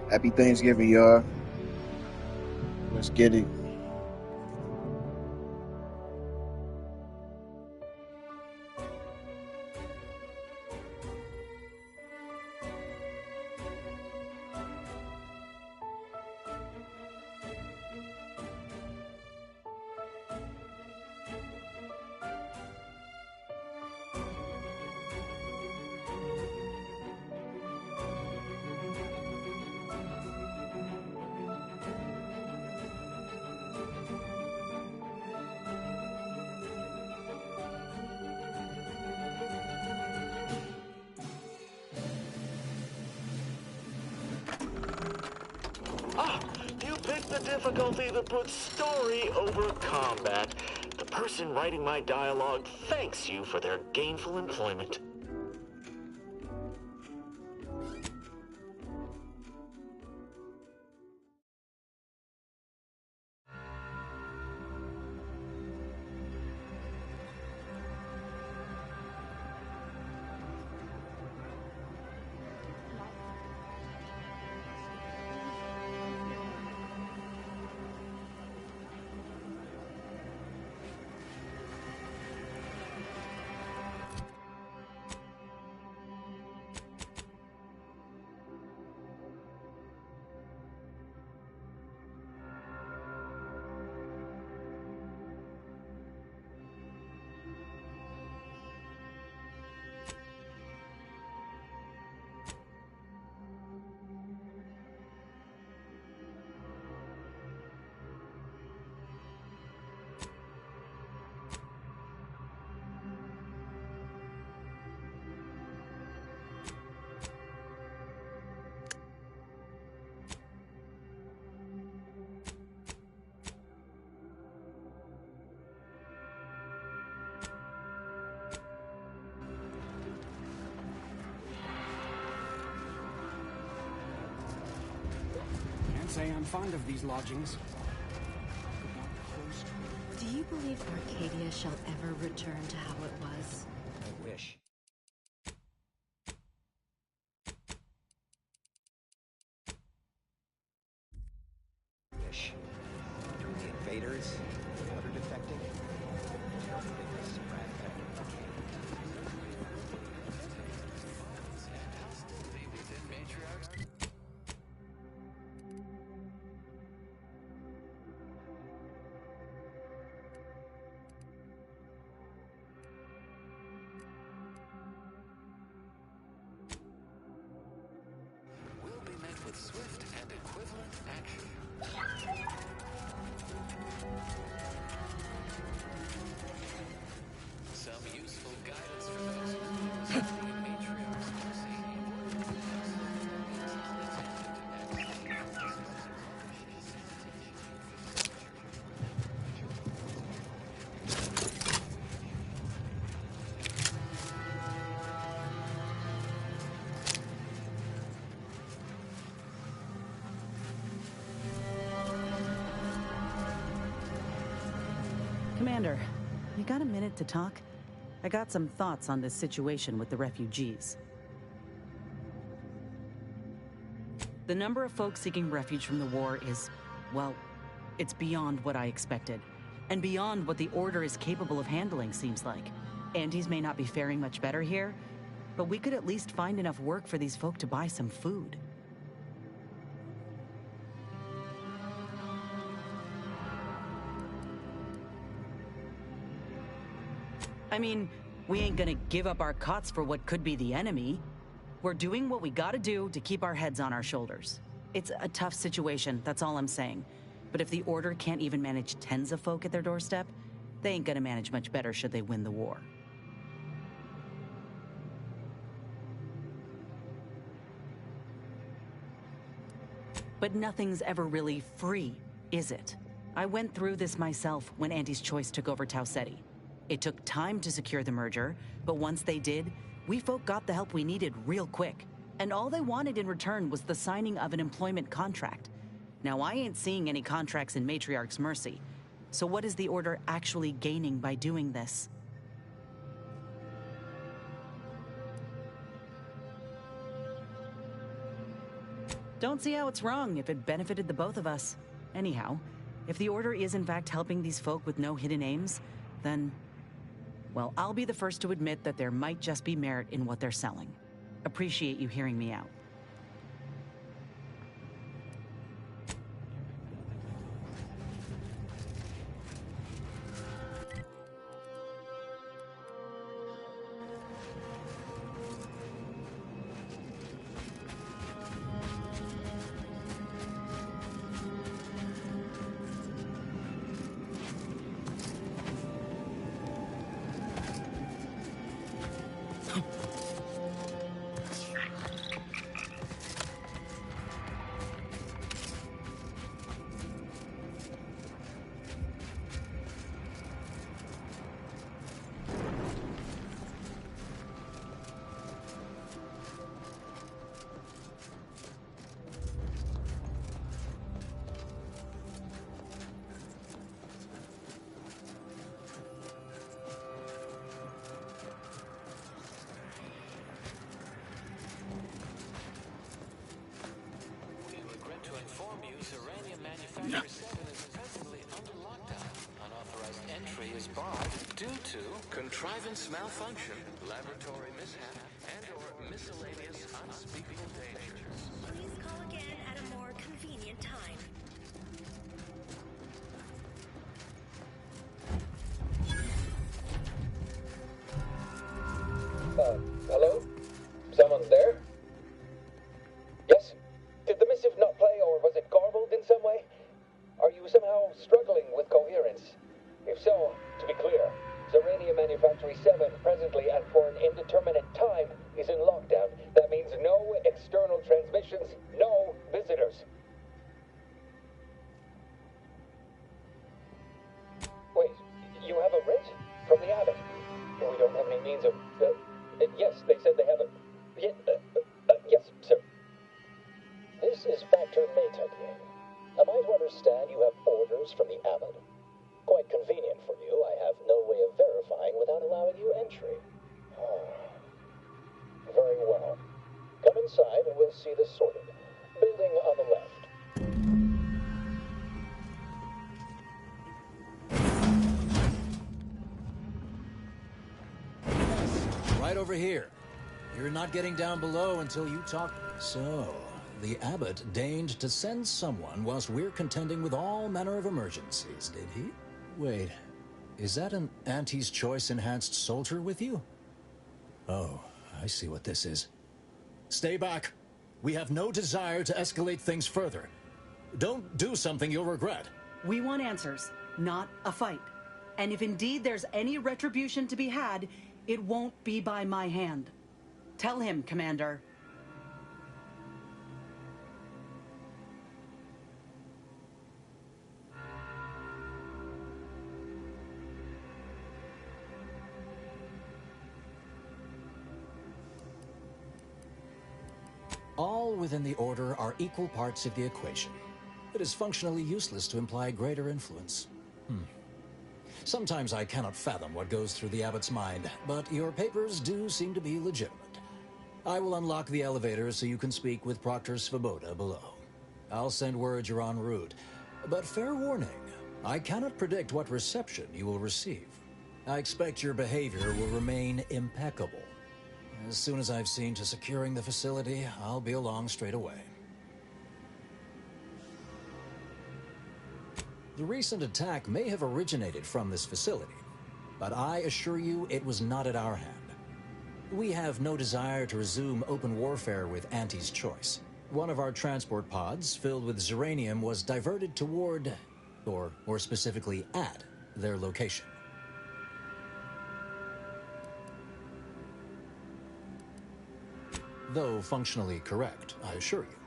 Happy Thanksgiving, y'all. Let's get it. Ah, you picked the difficulty that puts story over combat. The person writing my dialogue thanks you for their gainful employment. Can't say I'm fond of these lodgings. Do you believe Arcadia shall ever return to how it was? I wish. Between the invaders, the order defecting, this rat back in Arcadia. Will be met with swift and equivalent action. Some useful guidance for those who use the matriarch's mercy. Commander, you got a minute to talk? I got some thoughts on this situation with the refugees. The number of folks seeking refuge from the war is, well, it's beyond what I expected. And beyond what the Order is capable of handling, seems like. Andes may not be faring much better here, but we could at least find enough work for these folk to buy some food. I mean, we ain't gonna give up our cots for what could be the enemy. We're doing what we gotta do to keep our heads on our shoulders. It's a tough situation, that's all I'm saying. But if the Order can't even manage tens of folk at their doorstep, they ain't gonna manage much better should they win the war. But nothing's ever really free, is it? I went through this myself when Andy's Choice took over Tau Ceti. It took time to secure the merger, but once they did, we folk got the help we needed real quick. And all they wanted in return was the signing of an employment contract. Now, I ain't seeing any contracts in Matriarch's mercy. So what is the Order actually gaining by doing this? Don't see how it's wrong if it benefited the both of us. Anyhow, if the Order is in fact helping these folk with no hidden aims, then, well, I'll be the first to admit that there might just be merit in what they're selling. Appreciate you hearing me out. Contrivance malfunction, laboratory mishap, and/or miscellaneous unspeakable dangers. Please call again at a more convenient time. Hello? Someone there? Yes? Did the missive not play, or was it garbled in some way? Are you somehow struggling with coherence? If so, to be clear, Zerania Manufactory 7 presently and for an indeterminate time is in lockdown. That means no external transmissions, no visitors. Wait, you have a writ? From the abbot? We don't have any means of... yes, they said they have a... yes, sir. This is Factor Metagame. Am I to understand you have orders from the abbot? Quite convenient for you. I have no way of verifying without allowing you entry. Very well. Come inside and we'll see this sorted. Building on the left. Right over here. You're not getting down below until you talk... So, the abbot deigned to send someone whilst we're contending with all manner of emergencies, did he? Wait, is that an Auntie's Choice enhanced soldier with you? Oh, I see what this is. Stay back. We have no desire to escalate things further. Don't do something you'll regret. We want answers, not a fight. And if indeed there's any retribution to be had, it won't be by my hand. Tell him, Commander. All within the Order are equal parts of the equation. It is functionally useless to imply greater influence. Sometimes I cannot fathom what goes through the abbot's mind, but your papers do seem to be legitimate. I will unlock the elevator so you can speak with Proctor Svoboda below. I'll send word you're en route, but fair warning, I cannot predict what reception you will receive. I expect your behavior will remain impeccable. As soon as I've seen to securing the facility, I'll be along straight away. The recent attack may have originated from this facility, but I assure you it was not at our hand. We have no desire to resume open warfare with Auntie's Choice. One of our transport pods, filled with Zeranium, was diverted toward, or more specifically at, their location. Though functionally correct, I assure you.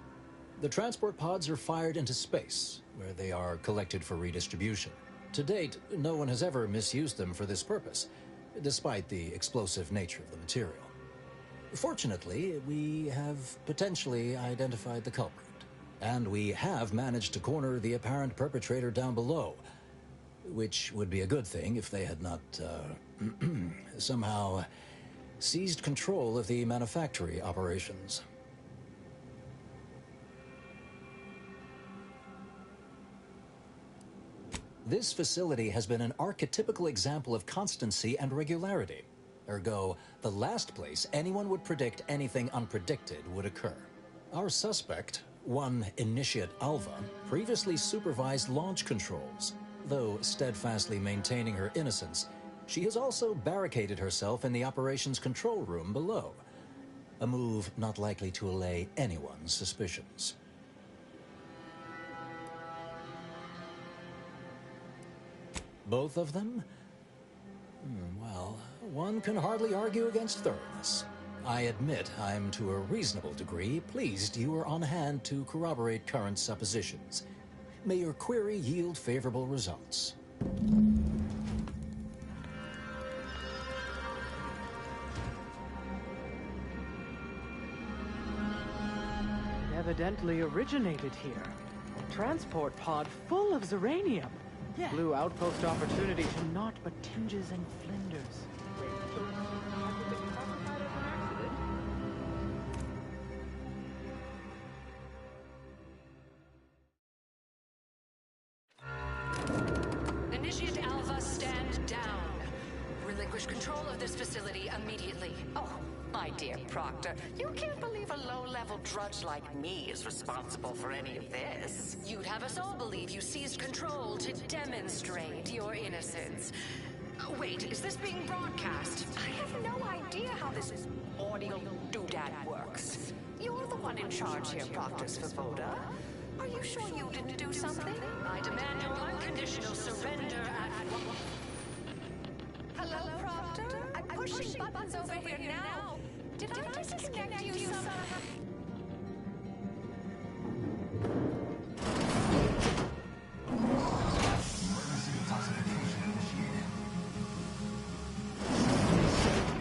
The transport pods are fired into space, where they are collected for redistribution. To date, no one has ever misused them for this purpose, despite the explosive nature of the material. Fortunately, we have potentially identified the culprit, and we have managed to corner the apparent perpetrator down below, which would be a good thing if they had not, somehow seized control of the manufactory operations. This facility has been an archetypical example of constancy and regularity. Ergo, the last place anyone would predict anything unpredicted would occur. Our suspect, one Initiate Alva, previously supervised launch controls. Though steadfastly maintaining her innocence, she has also barricaded herself in the operations control room below. A move not likely to allay anyone's suspicions. Both of them? Well, one can hardly argue against thoroughness. I admit I'm to a reasonable degree pleased you are on hand to corroborate current suppositions. May your query yield favorable results. It evidently originated here. Transport pod full of Zeranium. Yeah. Blue outpost opportunity to naught but tinges and flinders. Initiate Alpha, stand down. Relinquish control of this facility immediately. Oh, my dear Proctor, you can't believe a low-level drudge like me is responsible for any of this. You'd have us all believe you seized control to demonstrate your innocence. Wait, is this being broadcast? I have no idea how this audio doodad works. You're the one in charge here, Proctor Svoboda. Are you sure you didn't do something? I demand your unconditional surrender at... Hello, Proctor? I'm pushing buttons over here now. Did I disconnect you somehow?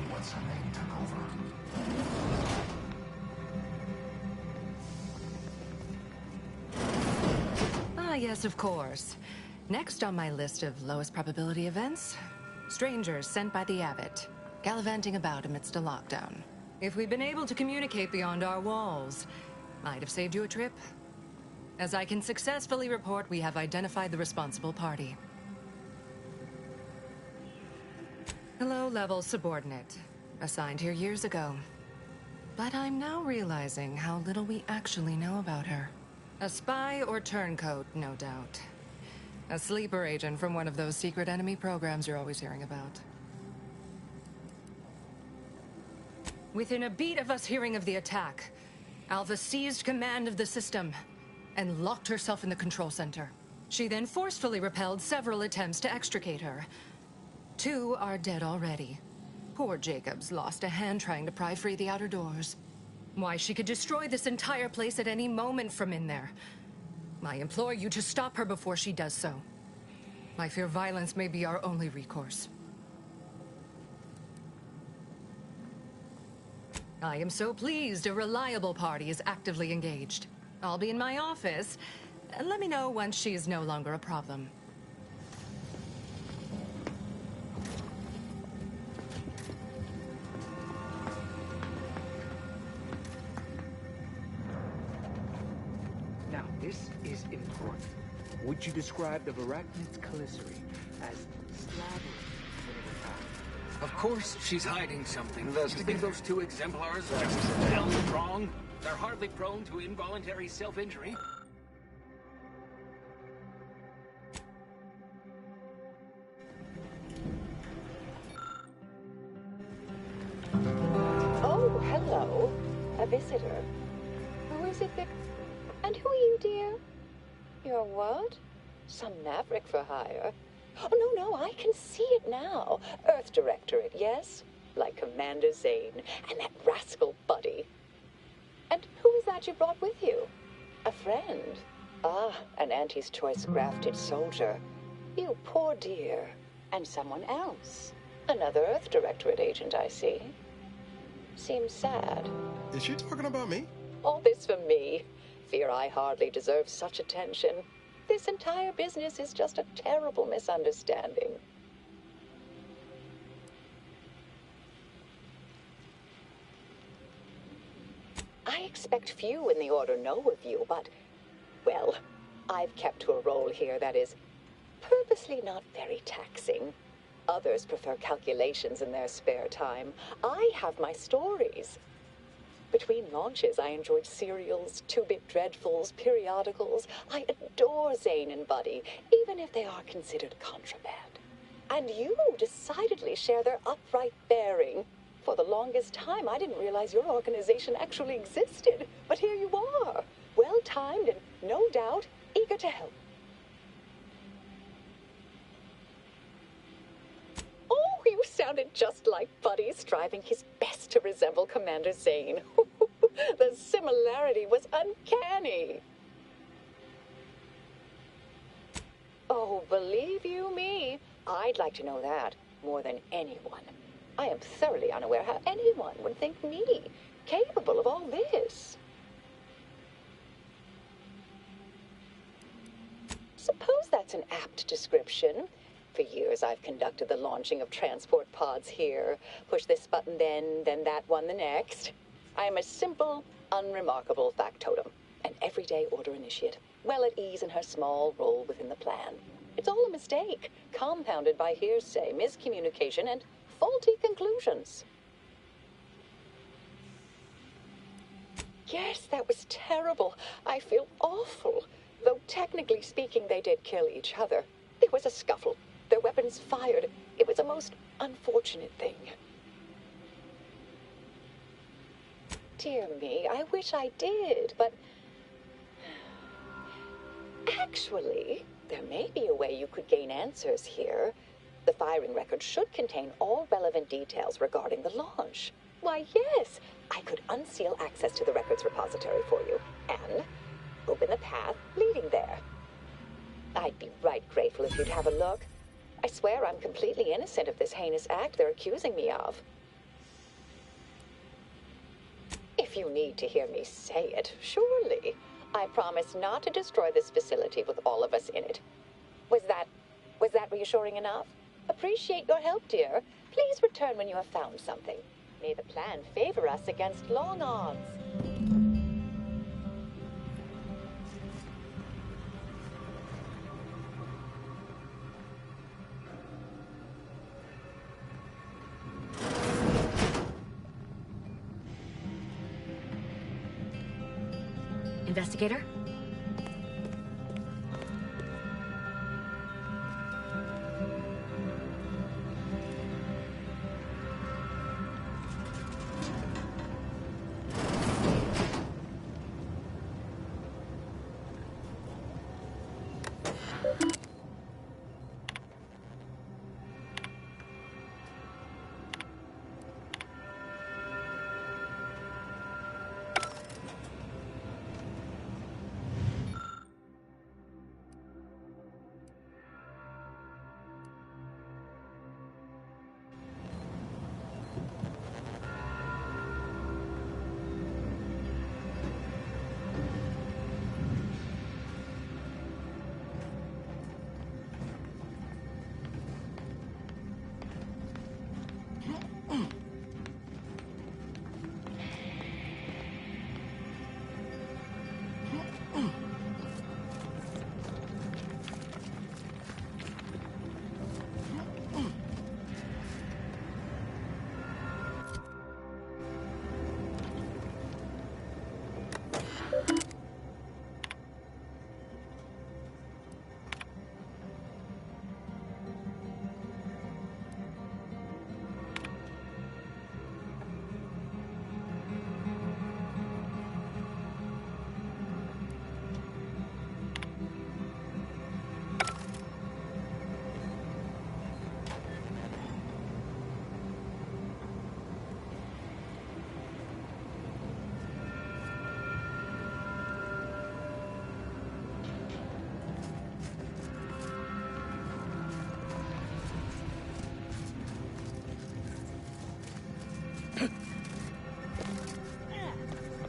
What's her name took over? Ah, yes, of course. Next on my list of lowest probability events, strangers sent by the Abbot, gallivanting about amidst a lockdown. If we'd been able to communicate beyond our walls, might have saved you a trip. As I can successfully report, we have identified the responsible party. A low-level subordinate, assigned here years ago. But I'm now realizing how little we actually know about her. A spy or turncoat, no doubt. A sleeper agent from one of those secret enemy programs you're always hearing about. Within a beat of us hearing of the attack, Alva seized command of the system and locked herself in the control center. She then forcefully repelled several attempts to extricate her. 2 are dead already. Poor Jacobs lost a hand trying to pry free the outer doors. Why, she could destroy this entire place at any moment from in there. I implore you to stop her before she does so. I fear violence may be our only recourse. I am so pleased a reliable party is actively engaged. I'll be in my office. Let me know once she is no longer a problem. Now, this is important. Would you describe the Varachnid's Calicity as slabbering when it attacked? Of course she's hiding something. You think those 2 exemplars are hell strong? They're hardly prone to involuntary self-injury. Oh, hello. A visitor. Who is it that... And who are you, dear? You're what? Some maverick for hire? Oh, no, I can see it now. Earth Directorate, yes? Like Commander Zane and that rascal Buddy. And who is that you brought with you? A friend? Ah, an Auntie's Choice grafted soldier. You poor dear. And someone else. Another Earth Directorate agent, I see. Seems sad. Is she talking about me? All this for me. Fear I hardly deserve such attention. This entire business is just a terrible misunderstanding. I expect few in the Order know of you, but, well, I've kept to a role here that is purposely not very taxing. Others prefer calculations in their spare time. I have my stories. Between launches, I enjoyed serials, two-bit dreadfuls, periodicals. I adore Zane and Buddy, even if they are considered contraband. And you decidedly share their upright bearing. For the longest time, I didn't realize your organization actually existed. But here you are, well-timed and, no doubt, eager to help. Oh, you sounded just like Buddy, striving his best to resemble Commander Zane. The similarity was uncanny. Oh, believe you me, I'd like to know that more than anyone. I am thoroughly unaware how anyone would think me capable of all this. Suppose that's an apt description. For years, I've conducted the launching of transport pods here. Push this button then that one the next. I am a simple, unremarkable factotum, an everyday order initiate, well at ease in her small role within the plan. It's all a mistake, compounded by hearsay, miscommunication, and faulty conclusions. Yes, that was terrible. I feel awful. Though technically speaking, they did kill each other. There was a scuffle. Their weapons fired. It was a most unfortunate thing. Dear me, I wish I did, but... Actually, there may be a way you could gain answers here. The firing record should contain all relevant details regarding the launch. Why, yes, I could unseal access to the records repository for you, and open the path leading there. I'd be right grateful if you'd have a look. I swear I'm completely innocent of this heinous act they're accusing me of. If you need to hear me say it, surely. I promise not to destroy this facility with all of us in it. Was that reassuring enough? Appreciate your help, dear. Please return when you have found something. May the plan favor us against long odds. Investigator?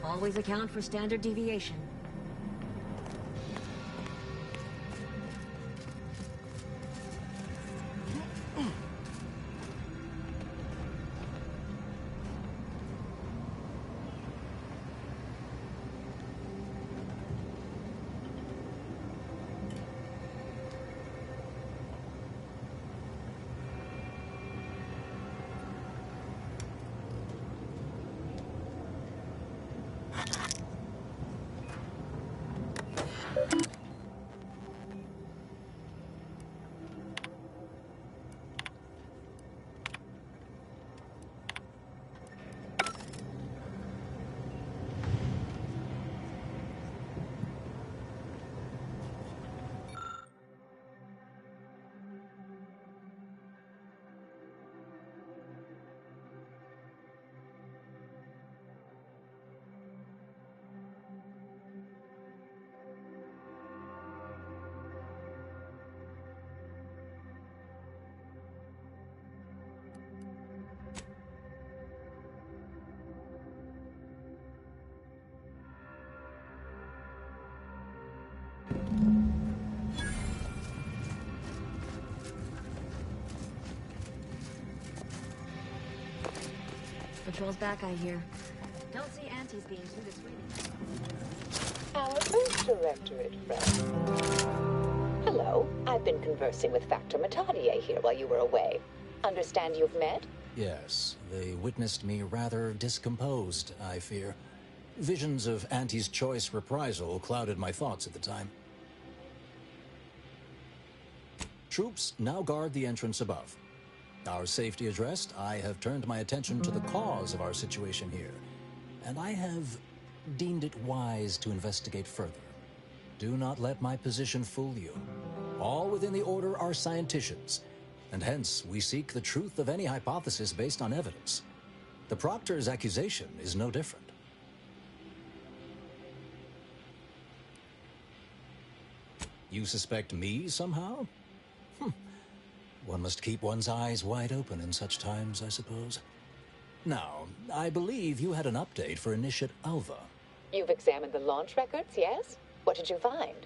Always account for standard deviation. Patrol's back, I hear. Don't see Auntie's being too dissuading. Our first directorate friend. Hello. I've been conversing with Factor Matadier here while you were away. Understand you've met? Yes, they witnessed me rather discomposed, I fear. Visions of Auntie's choice reprisal clouded my thoughts at the time. Troops now guard the entrance above. Our safety addressed, I have turned my attention to the cause of our situation here, and I have deemed it wise to investigate further. Do not let my position fool you. All within the Order are scienticians, and hence we seek the truth of any hypothesis based on evidence. The Proctor's accusation is no different. You suspect me somehow? One must keep one's eyes wide open in such times, I suppose. Now, I believe you had an update for Initiate Alva. You've examined the launch records, yes? What did you find?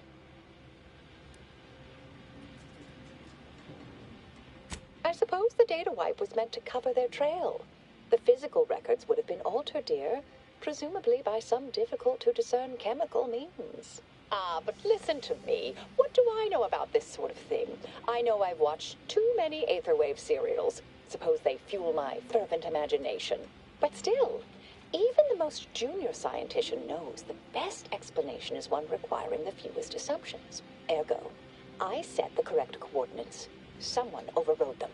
I suppose the data wipe was meant to cover their trail. The physical records would have been altered, dear, presumably by some difficult-to-discern chemical means. But listen to me. What do I know about this sort of thing? I know I've watched too many Aetherwave serials. Suppose they fuel my fervent imagination. But still, even the most junior scientician knows the best explanation is one requiring the fewest assumptions. Ergo, I set the correct coordinates. Someone overrode them.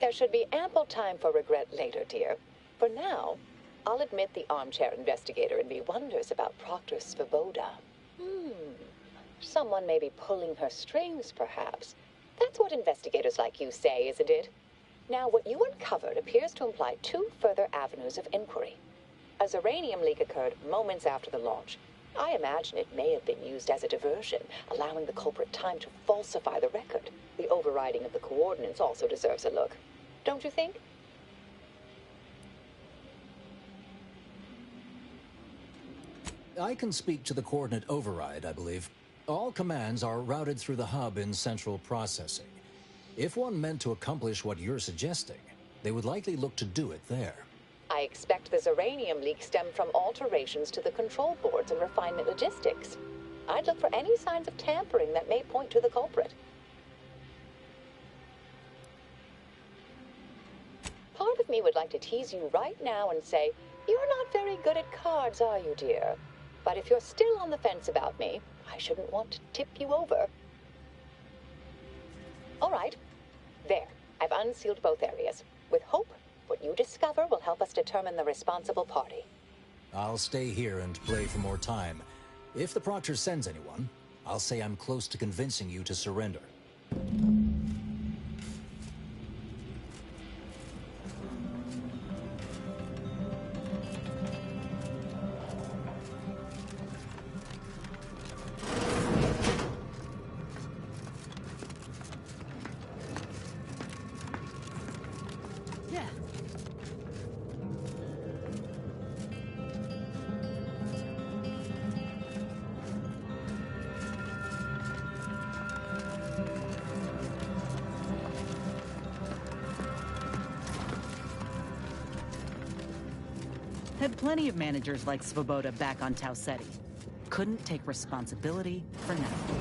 There should be ample time for regret later, dear. For now, I'll admit the armchair investigator in me wonders about Proctor Svoboda. Someone may be pulling her strings, perhaps. That's what investigators like you say, isn't it? Now, what you uncovered appears to imply two further avenues of inquiry. A Zeranium leak occurred moments after the launch. I imagine it may have been used as a diversion, allowing the culprit time to falsify the record. The overriding of the coordinates also deserves a look. Don't you think? I can speak to the coordinate override, I believe. All commands are routed through the hub in central processing. If one meant to accomplish what you're suggesting, they would likely look to do it there. I expect the Zeranium leak stemmed from alterations to the control boards and refinement logistics. I'd look for any signs of tampering that may point to the culprit. Part of me would like to tease you right now and say, you're not very good at cards, are you, dear? But if you're still on the fence about me, I shouldn't want to tip you over. All right. There. I've unsealed both areas. With hope, what you discover will help us determine the responsible party. I'll stay here and play for more time. If the Proctor sends anyone, I'll say I'm close to convincing you to surrender. Had plenty of managers like Svoboda back on Tau Ceti. Couldn't take responsibility for nothing.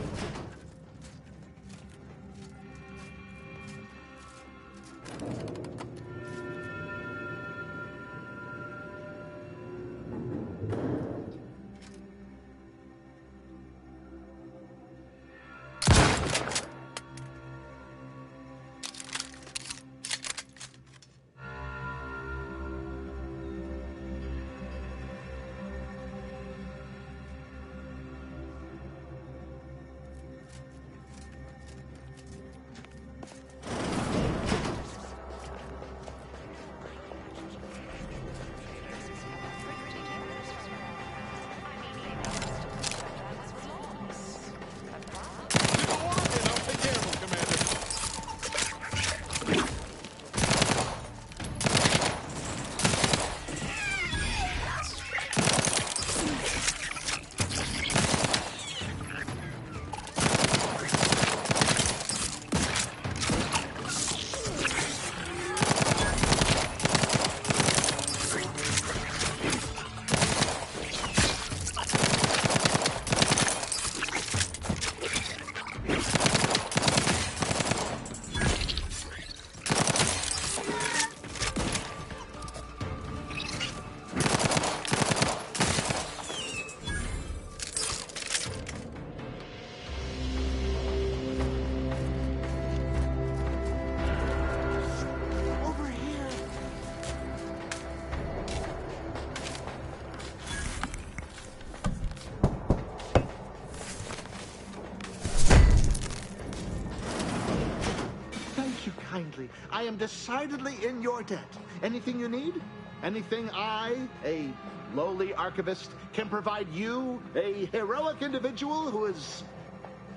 kindly. I am decidedly in your debt. Anything you need? Anything I, a lowly archivist, can provide you, a heroic individual who is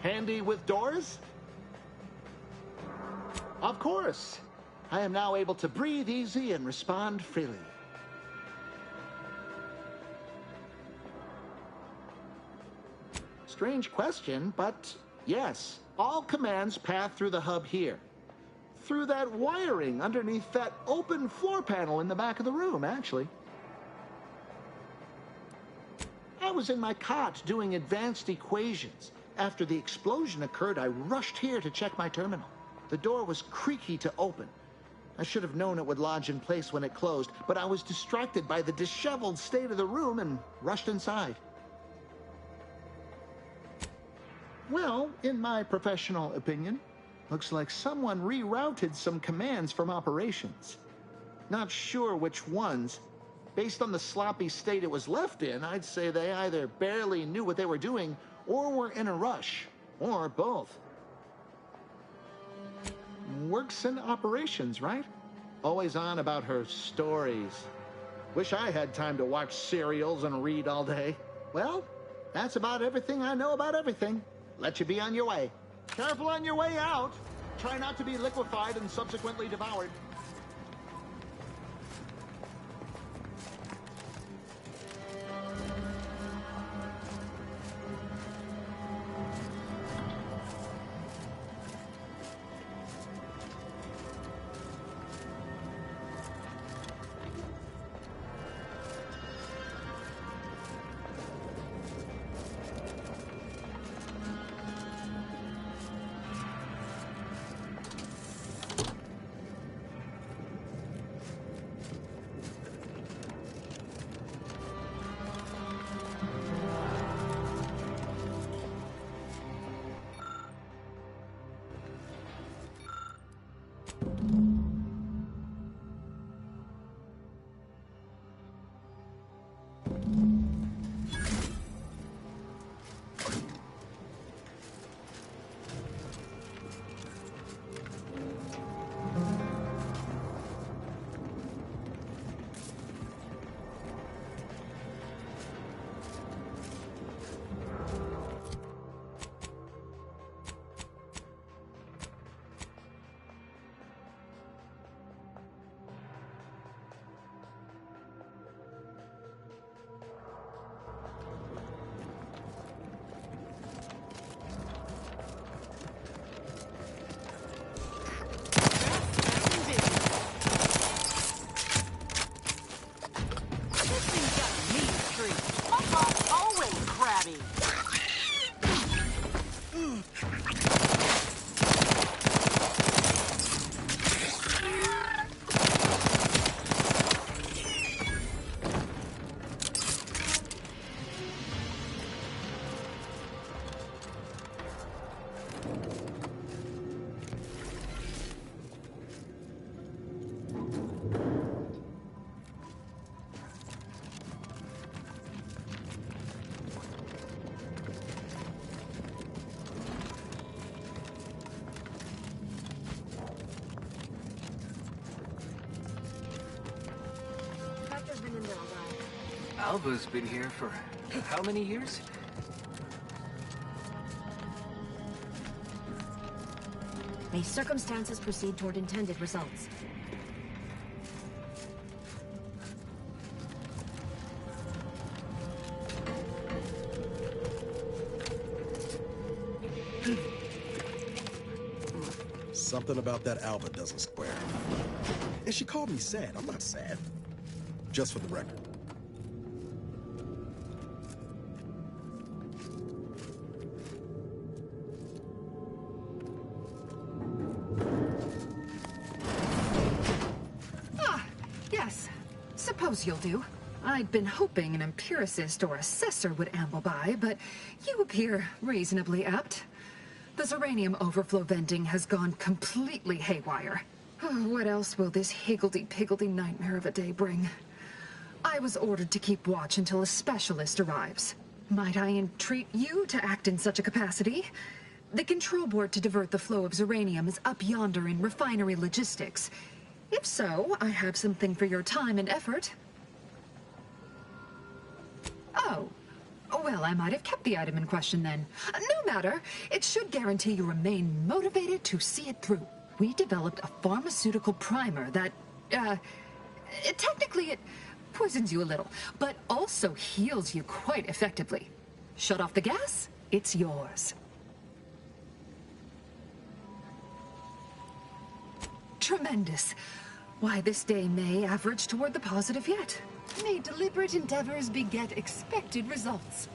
handy with doors? Of course. I am now able to breathe easy and respond freely. Strange question, but yes, all commands pass through the hub here. Through that wiring underneath that open floor panel in the back of the room, actually. I was in my cot doing advanced equations. After the explosion occurred, I rushed here to check my terminal. The door was creaky to open. I should have known it would lodge in place when it closed, but I was distracted by the disheveled state of the room and rushed inside. Well, in my professional opinion, looks like someone rerouted some commands from operations. Not sure which ones. Based on the sloppy state it was left in, I'd say they either barely knew what they were doing or were in a rush, or both. Works in operations, right? Always on about her stories. Wish I had time to watch serials and read all day. Well, that's about everything I know about everything. Let you be on your way. Careful on your way out. Try not to be liquefied and subsequently devoured. Alva's been here for how many years? May circumstances proceed toward intended results. Something about that Alva doesn't square. And she called me sad. I'm not sad. Just for the record. Suppose you'll do. I'd been hoping an empiricist or assessor would amble by, but you appear reasonably apt. The Zeranium overflow venting has gone completely haywire. What else will this higgledy-piggledy nightmare of a day bring? I was ordered to keep watch until a specialist arrives. Might I entreat you to act in such a capacity? The control board to divert the flow of Zeranium is up yonder in refinery logistics. If so, I have something for your time and effort. Oh. Well, I might have kept the item in question then. No matter. It should guarantee you remain motivated to see it through. We developed a pharmaceutical primer that, technically it poisons you a little, but also heals you quite effectively. Shut off the gas, it's yours. Tremendous. Why, this day may average toward the positive yet. May deliberate endeavors beget expected results.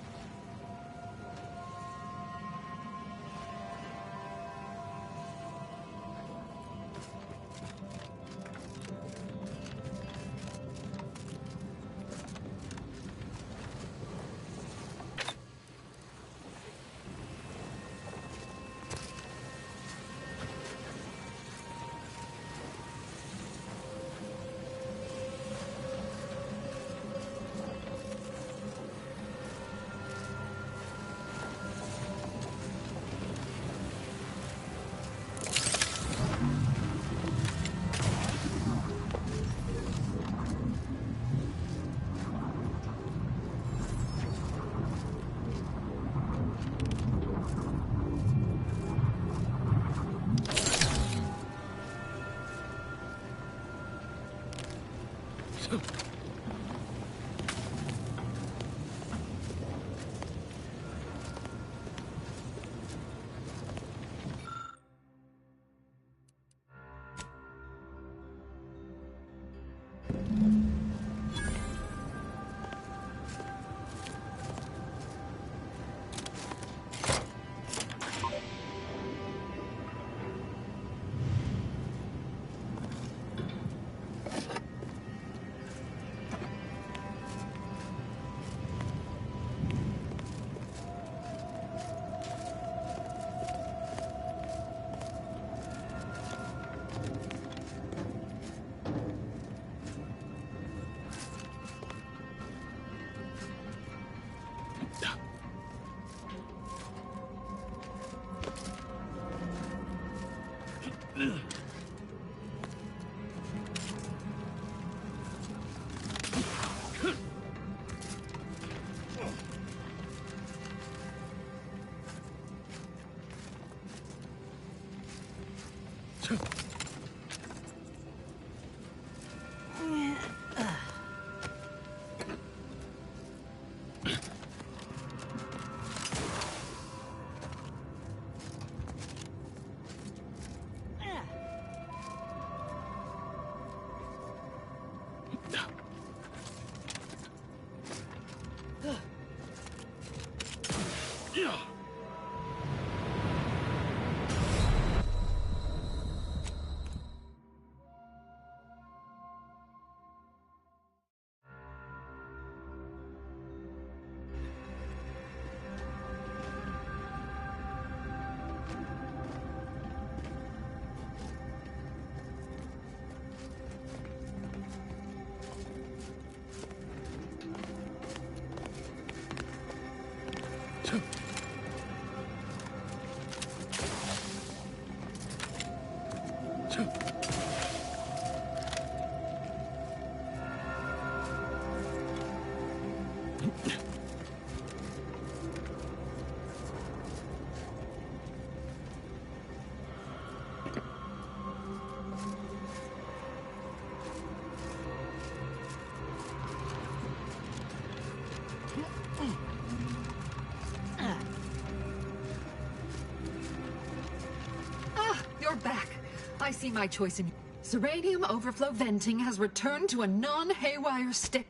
You're back. I see my choice in Zeranium overflow venting has returned to a non-haywire state.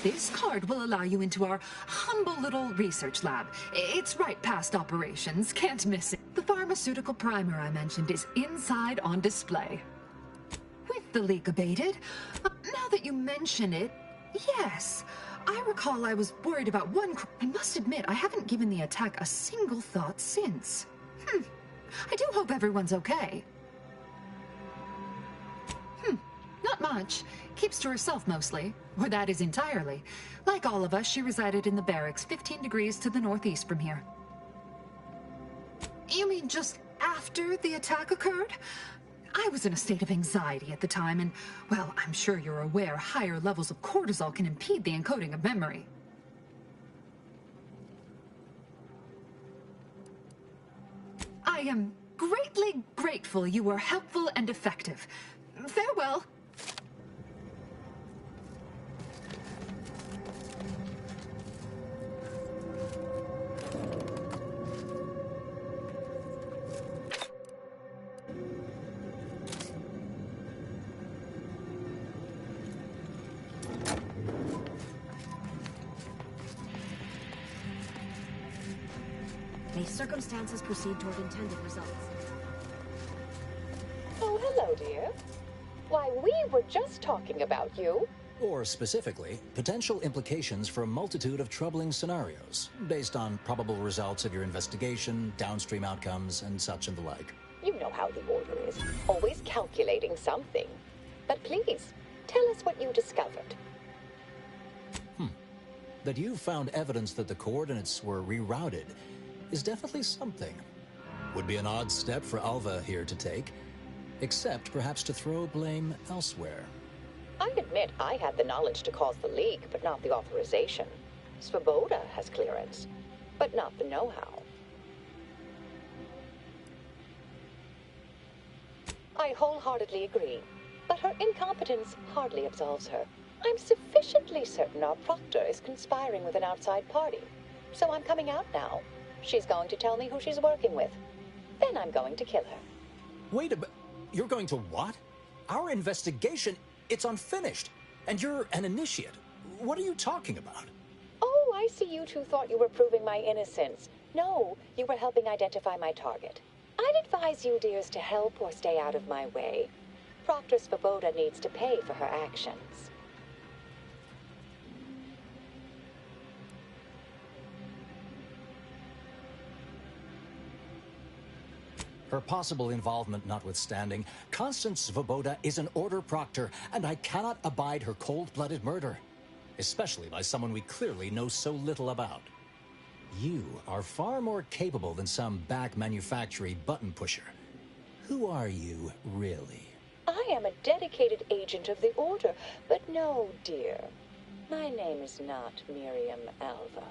This card will allow you into our humble little research lab. It's right past operations. Can't miss it. The pharmaceutical primer I mentioned is inside on display. With the leak abated, now that you mention it, yes. I recall I was worried about one. I must admit, I haven't given the attack a single thought since. I do hope everyone's okay. Not much. Keeps to herself mostly. Or that is entirely. Like all of us, she resided in the barracks 15 degrees to the northeast from here. You mean just after the attack occurred? I was in a state of anxiety at the time, and, well, I'm sure you're aware higher levels of cortisol can impede the encoding of memory. I am greatly grateful you were helpful and effective. Farewell. May circumstances proceed toward intended results. Oh, hello, dear. Why, we were just talking about you. Or specifically, potential implications for a multitude of troubling scenarios, based on probable results of your investigation, downstream outcomes, and such and the like. You know how the Order is, always calculating something. But please, tell us what you discovered. That you found evidence that the coordinates were rerouted is definitely something. Would be an odd step for Alva here to take, except perhaps to throw blame elsewhere. I admit I had the knowledge to cause the leak, but not the authorization. Svoboda has clearance, but not the know-how. I wholeheartedly agree, but her incompetence hardly absolves her. I'm sufficiently certain our proctor is conspiring with an outside party, so I'm coming out now. She's going to tell me who she's working with. Then I'm going to kill her. Wait a bit. You're going to what? Our investigation, it's unfinished. And you're an initiate. What are you talking about? Oh, I see you two thought you were proving my innocence. No, you were helping identify my target. I'd advise you dears to help or stay out of my way. Proctor Svoboda needs to pay for her actions. Her possible involvement notwithstanding, Constance Svoboda is an Order proctor, and I cannot abide her cold-blooded murder. Especially by someone we clearly know so little about. You are far more capable than some back manufactory button pusher. Who are you, really? I am a dedicated agent of the Order, but no, dear. My name is not Miriam Alva.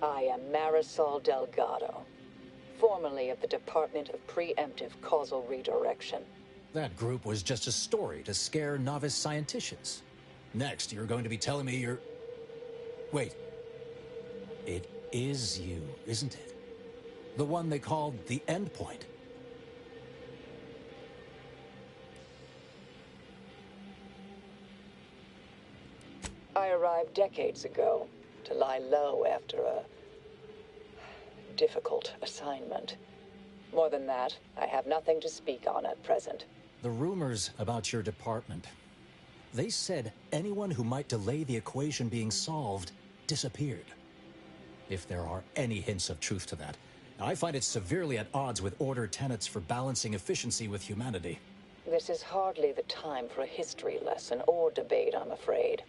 I am Marisol Delgado, formerly of the Department of Preemptive Causal Redirection. That group was just a story to scare novice scienticians. Next, you're going to be telling me you're... Wait. It is you, isn't it? The one they called the Endpoint. I arrived decades ago to lie low after a difficult assignment. More than that, I have nothing to speak on at present. The rumors about your department. They said anyone who might delay the equation being solved disappeared. If there are any hints of truth to that, I find it severely at odds with Order tenets for balancing efficiency with humanity. This is hardly the time for a history lesson or debate, I'm afraid.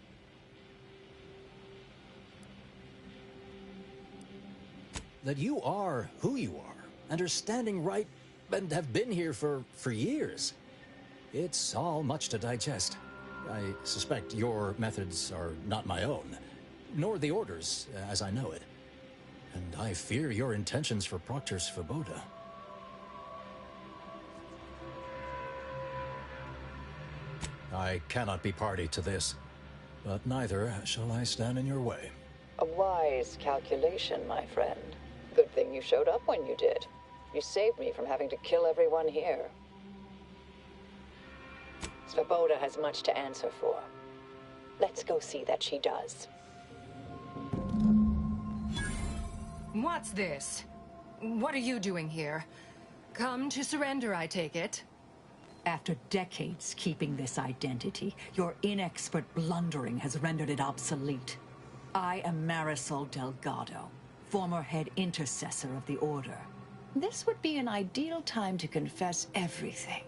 That you are who you are, and are standing right, and have been here for years. It's all much to digest. I suspect your methods are not my own, nor the Order's, as I know it. And I fear your intentions for Proctor Svoboda. I cannot be party to this, but neither shall I stand in your way. A wise calculation, my friend. Good thing you showed up when you did. You saved me from having to kill everyone here. Svoboda has much to answer for. Let's go see that she does. What's this? What are you doing here? Come to surrender, I take it? After decades keeping this identity, your inexpert blundering has rendered it obsolete. I am Marisol Delgado, former head intercessor of the Order. This would be an ideal time to confess everything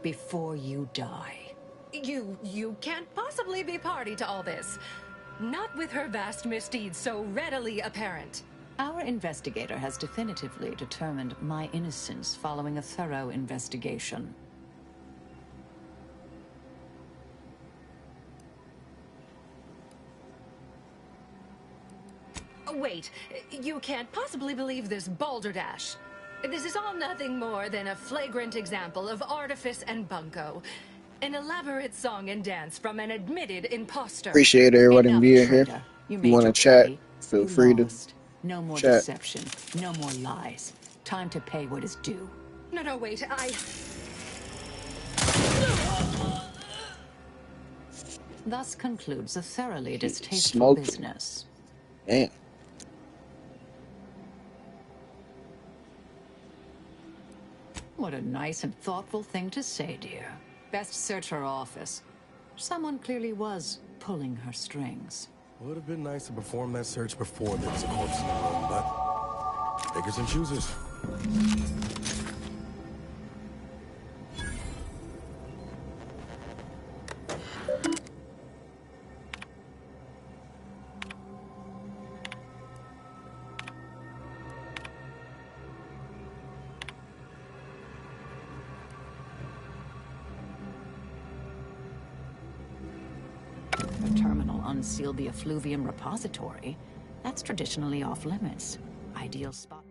before you die. You can't possibly be party to all this. Not with her vast misdeeds so readily apparent. Our investigator has definitively determined my innocence following a thorough investigation. Wait, you can't possibly believe this, Balderdash. This is all nothing more than a flagrant example of artifice and bunco. An elaborate song and dance from an admitted imposter. Appreciate everybody Enough, being here. traitor. You If you made want to your chat, play. feel You free lost. to No more chat. deception. No more lies. Time to pay what is due. No, wait, Thus concludes a thoroughly distasteful Smoked. business. Damn. What a nice and thoughtful thing to say, dear. Best search her office. Someone clearly was pulling her strings. Would have been nice to perform that search before there was a corpse in the room, but takers and choosers. The terminal unsealed the effluvium repository. That's traditionally off limits. Ideal spot.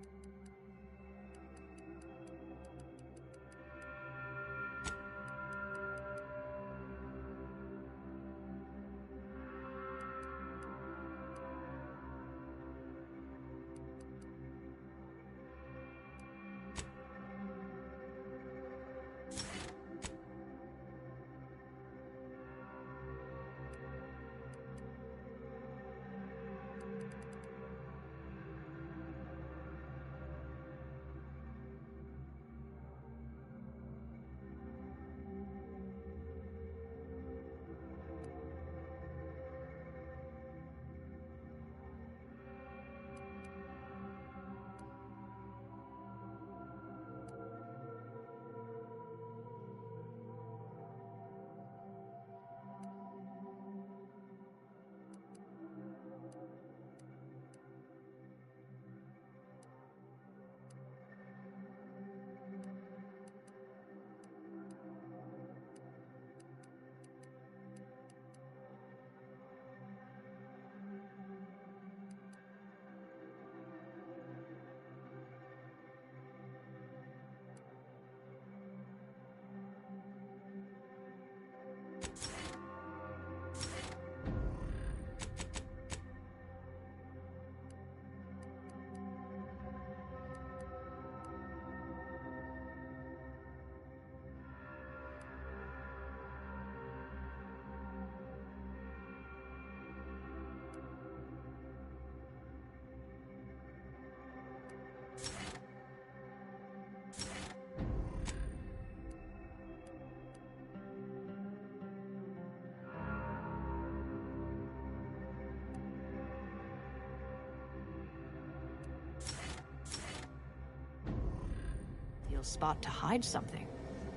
Spot to hide something.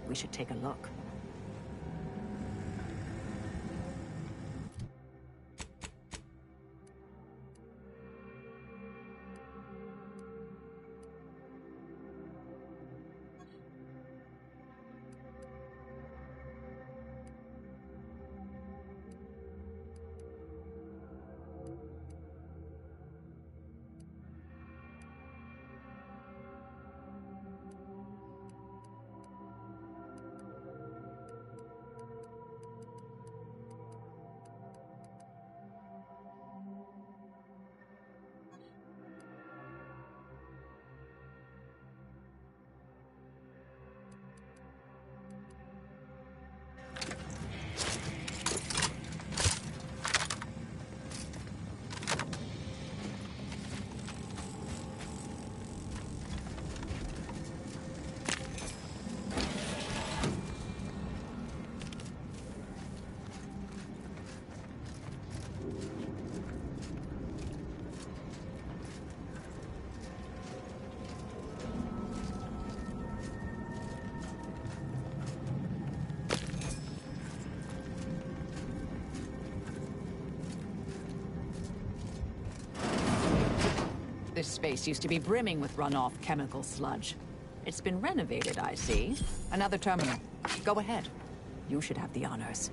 We should take a look. This space used to be brimming with runoff chemical sludge. It's been renovated, I see. Another terminal. Go ahead. You should have the honors.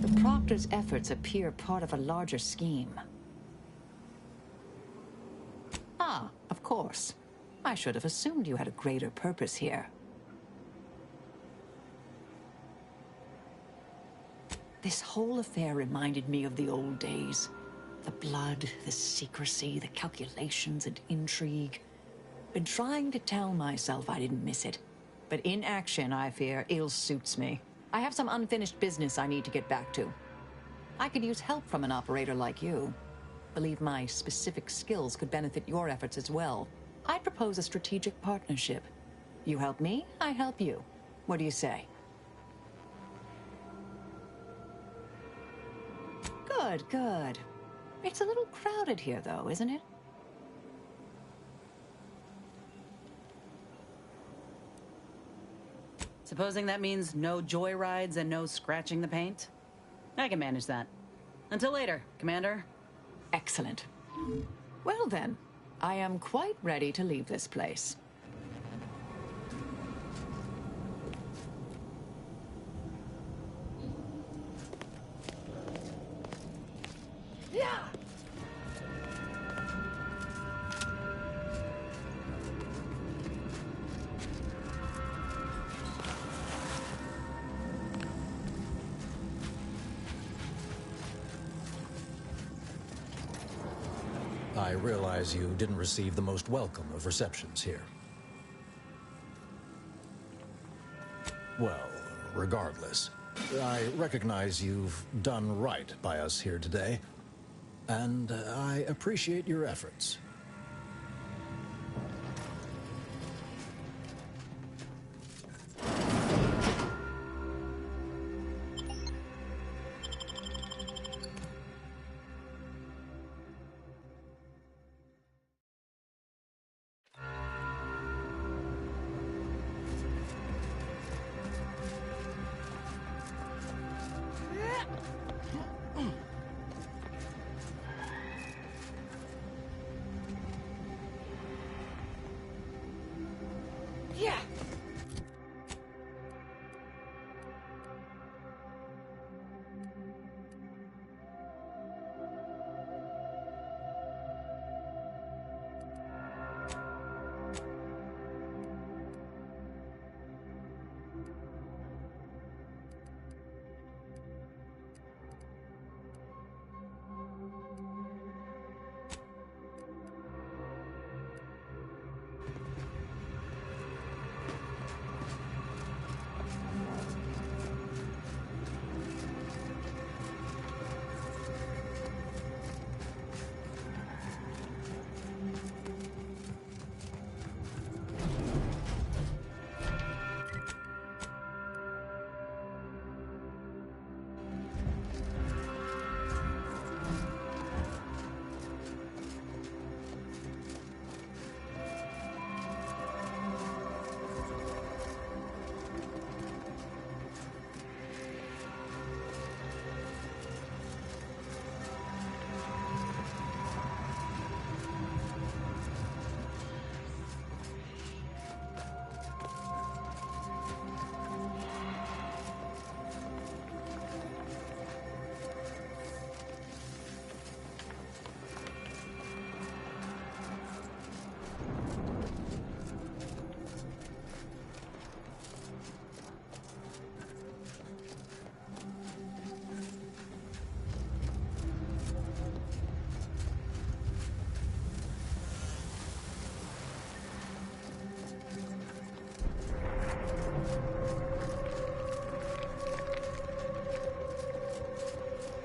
The Proctor's efforts appear part of a larger scheme. Ah, of course. I should have assumed you had a greater purpose here. This whole affair reminded me of the old days. The blood, the secrecy, the calculations and intrigue. Been trying to tell myself I didn't miss it. But in action, I fear, ill suits me. I have some unfinished business I need to get back to. I could use help from an operator like you. Believe my specific skills could benefit your efforts as well. I'd propose a strategic partnership. You help me, I help you. What do you say? Good, good. It's a little crowded here, though, isn't it? Supposing that means no joyrides and no scratching the paint? I can manage that. Until later, Commander. Excellent. Well then, I am quite ready to leave this place. Yeah! I realize you didn't receive the most welcome of receptions here. Well, regardless, I recognize you've done right by us here today, and I appreciate your efforts.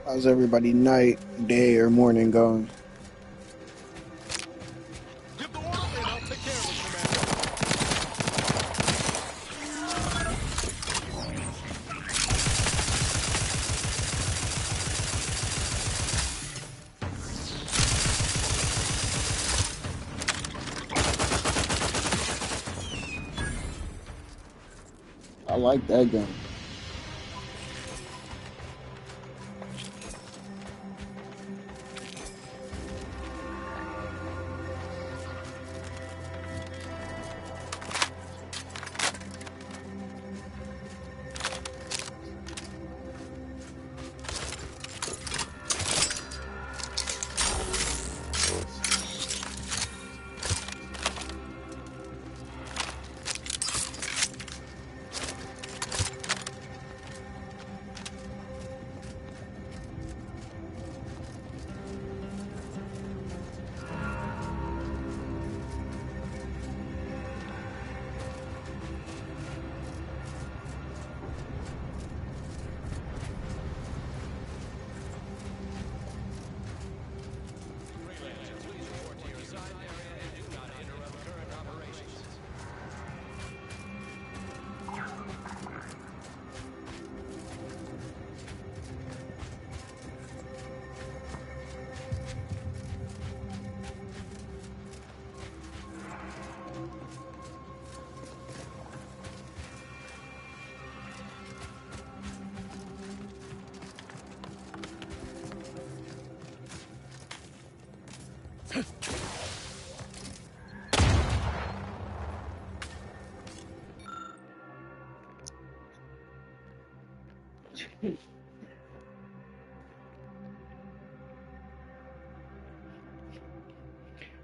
How's everybody night, day, or morning going? Give the order and I'll take care of it, Commander. I like that gun.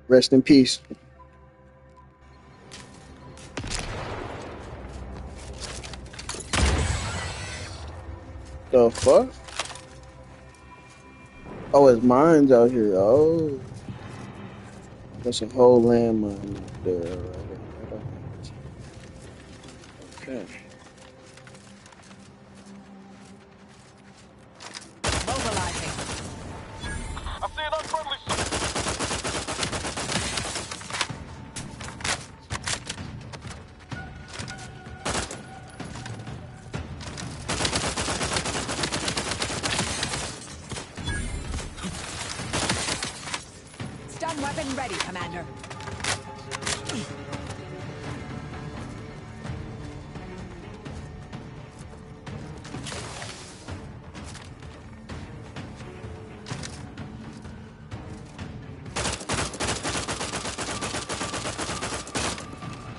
Rest in peace. The fuck? Oh, it's mines out here. Oh. That's a whole landmine up there. All right. Okay. Mobilizing. I see an unfriendly Stun weapon ready, Commander.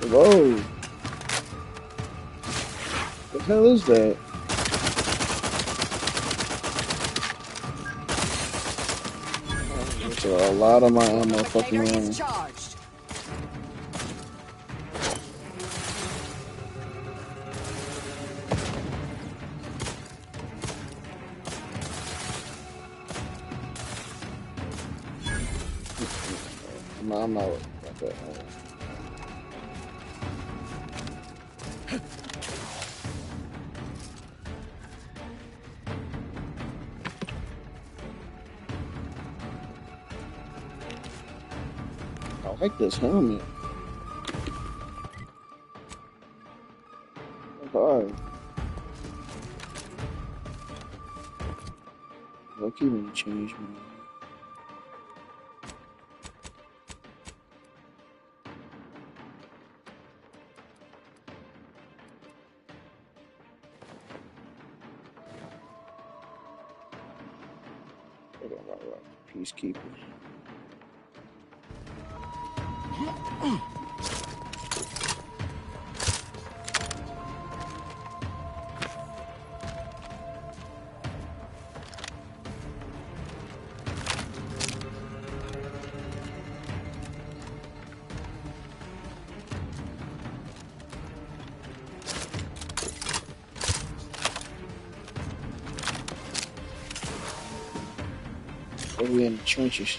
Whoa. What the hell is that? There's a lot of my ammo fucking around. Charged. I'm not about that. I like this helmet. Hard. Look, you really changed me. Peacekeeper. Oh, we in the trenches.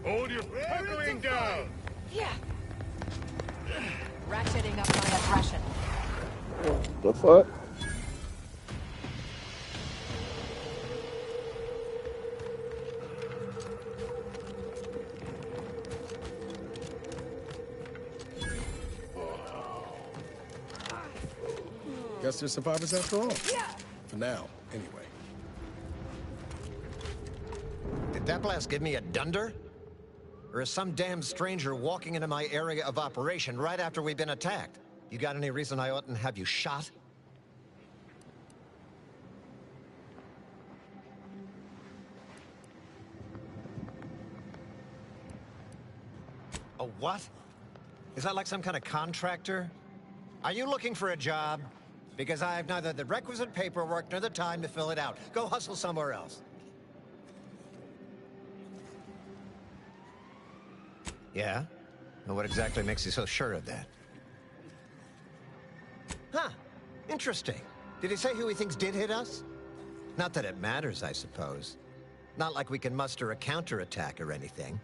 Hold your buckling down! Yeah. Ratcheting up my aggression. What the fuck? Guess they're survivors after all. For now, anyway. Did that blast give me a dunder? Or is some damn stranger walking into my area of operation right after we've been attacked? You got any reason I oughtn't have you shot? A what? Is that like some kind of contractor? Are you looking for a job? Because I have neither the requisite paperwork nor the time to fill it out. Go hustle somewhere else. Yeah? Well, what exactly makes you so sure of that? Huh. Interesting. Did he say who he thinks did hit us? Not that it matters, I suppose. Not like we can muster a counterattack or anything.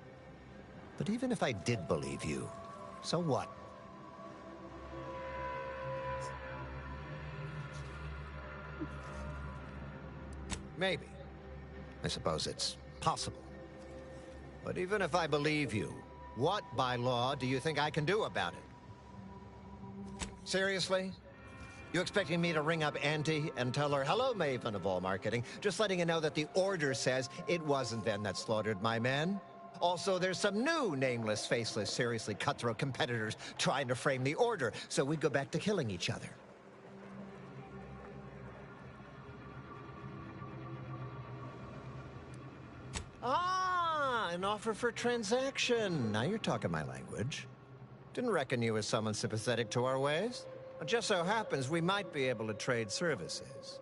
But even if I did believe you, so what? Maybe. I suppose it's possible. But even if I believe you, what, by law, do you think I can do about it? Seriously? You expecting me to ring up Auntie and tell her, hello, Maven of all marketing, just letting you know that the order says it wasn't them that slaughtered my men? Also, there's some new nameless, faceless, seriously cutthroat competitors trying to frame the order, so we go back to killing each other. Ah, an offer for transaction. Now you're talking my language. Didn't reckon you were someone sympathetic to our ways. It just so happens we might be able to trade services.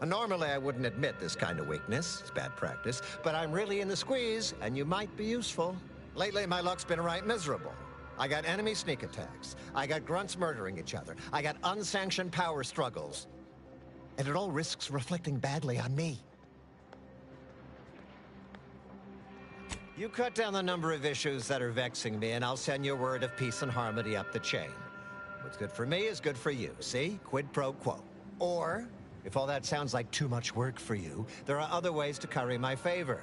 Normally I wouldn't admit this kind of weakness. It's bad practice. But I'm really in the squeeze, and you might be useful. Lately my luck's been right miserable. I got enemy sneak attacks. I got grunts murdering each other. I got unsanctioned power struggles. And it all risks reflecting badly on me. You cut down the number of issues that are vexing me, and I'll send you word of peace and harmony up the chain. What's good for me is good for you, see? Quid pro quo. Or, if all that sounds like too much work for you, there are other ways to curry my favor.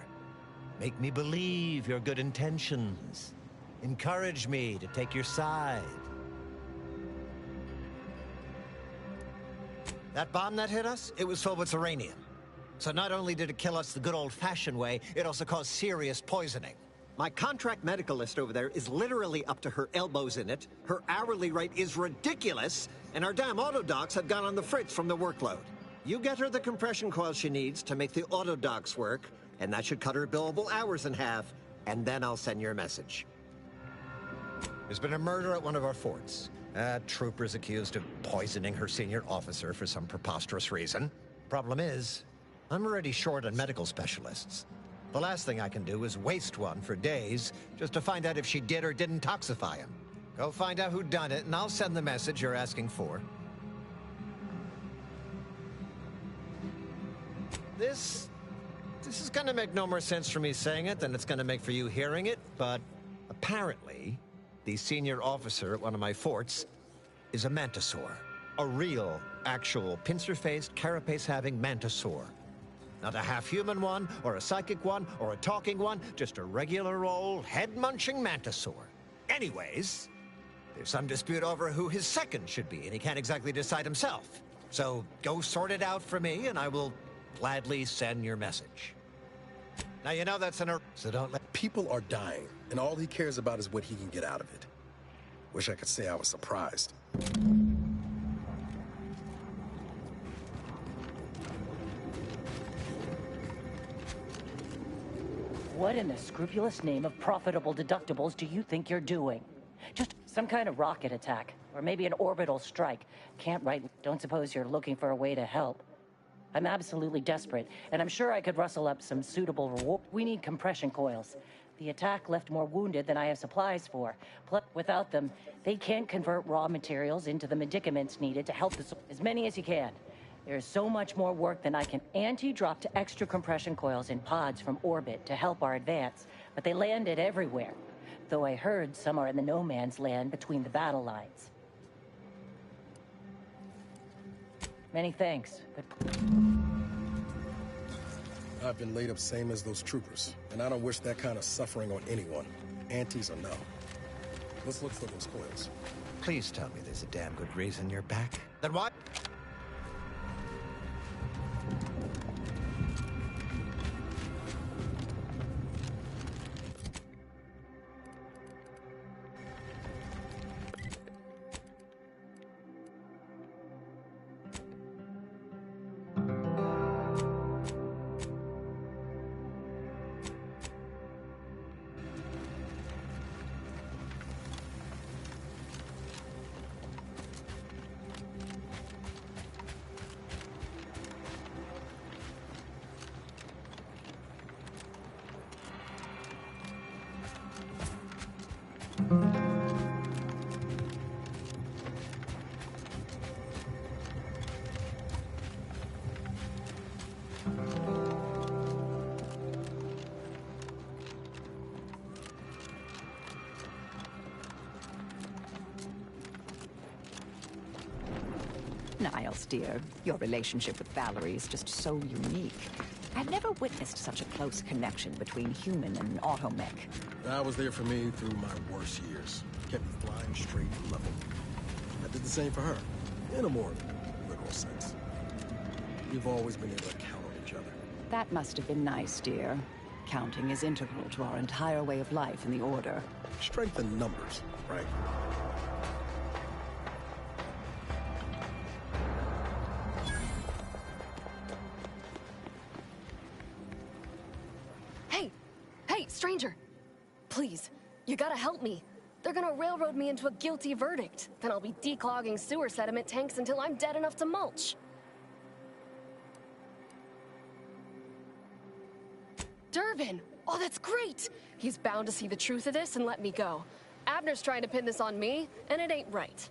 Make me believe your good intentions. Encourage me to take your side. That bomb that hit us, it was filled with uranium. So not only did it kill us the good old-fashioned way, it also caused serious poisoning. My contract medicalist over there is literally up to her elbows in it, her hourly rate is ridiculous, and our damn autodocs have gone on the fritz from the workload. You get her the compression coil she needs to make the autodocs work, and that should cut her billable hours in half, and then I'll send your message. There's been a murder at one of our forts. Trooper's accused of poisoning her senior officer for some preposterous reason. Problem is, I'm already short on medical specialists. The last thing I can do is waste one for days just to find out if she did or didn't toxify him. Go find out who done it, and I'll send the message you're asking for. This is gonna make no more sense for me saying it than it's gonna make for you hearing it, but apparently, the senior officer at one of my forts is a mantisaur. A real, actual, pincer-faced, carapace-having mantisaur. Not a half-human one, or a psychic one, or a talking one, just a regular old head-munching mantisaur. Anyways, there's some dispute over who his second should be, and he can't exactly decide himself. So go sort it out for me, and I will gladly send your message. Now you know that's so don't let... People are dying, and all he cares about is what he can get out of it. Wish I could say I was surprised. What in the scrupulous name of profitable deductibles do you think you're doing? Just some kind of rocket attack, or maybe an orbital strike. Can't write. Don't suppose you're looking for a way to help. I'm absolutely desperate, and I'm sure I could rustle up some suitable reward. We need compression coils. The attack left more wounded than I have supplies for. Plus, without them, they can't convert raw materials into the medicaments needed to help as many as you can. There's so much more work than I can. Auntie dropped extra compression coils in pods from orbit to help our advance, but they landed everywhere. Though I heard some are in the no man's land between the battle lines. Many thanks, but... I've been laid up same as those troopers, and I don't wish that kind of suffering on anyone. Antis or no. Let's look for those coils. Please tell me there's a damn good reason you're back. Then what? Niles, dear, your relationship with Valerie is just so unique. I've never witnessed such a close connection between human and automech. I was there for me through my worst years. Kept me flying straight and level. I did the same for her, in a more literal sense. We've always been able to count on each other. That must have been nice, dear. Counting is integral to our entire way of life in the Order. Strength in numbers, right? Hey, stranger! Please, you gotta help me. They're gonna railroad me into a guilty verdict. Then I'll be declogging sewer sediment tanks until I'm dead enough to mulch. Durbin! Oh, that's great! He's bound to see the truth of this and let me go. Abner's trying to pin this on me, and it ain't right.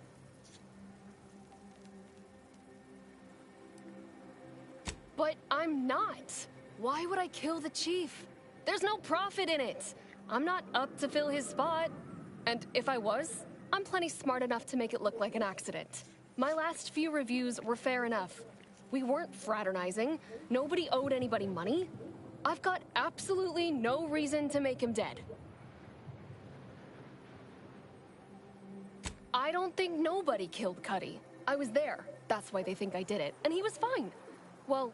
But I'm not. Why would I kill the chief? There's no profit in it. I'm not up to fill his spot. And if I was, I'm plenty smart enough to make it look like an accident. My last few reviews were fair enough. We weren't fraternizing. Nobody owed anybody money. I've got absolutely no reason to make him dead. I don't think nobody killed Cuddy. I was there. That's why they think I did it. And he was fine. Well,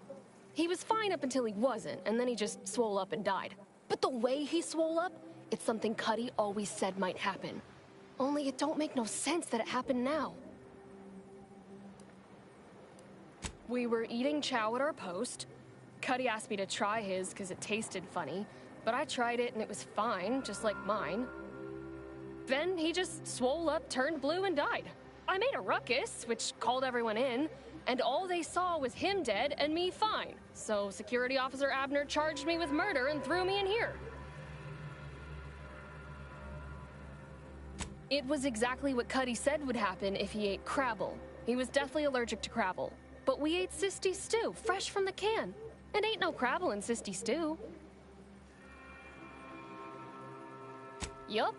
he was fine up until he wasn't, and then he just swole up and died. But the way he swole up, it's something Cuddy always said might happen. Only it don't make no sense that it happened now. We were eating chow at our post. Cuddy asked me to try his because it tasted funny, but I tried it and it was fine, just like mine. Then he just swole up, turned blue, and died. I made a ruckus, which called everyone in, and all they saw was him dead and me fine. So Security Officer Abner charged me with murder and threw me in here. It was exactly what Cuddy said would happen if he ate Crabble. He was deathly allergic to Crabble. But we ate Sisty stew, fresh from the can. And ain't no Crabble in Sisty stew. Yup.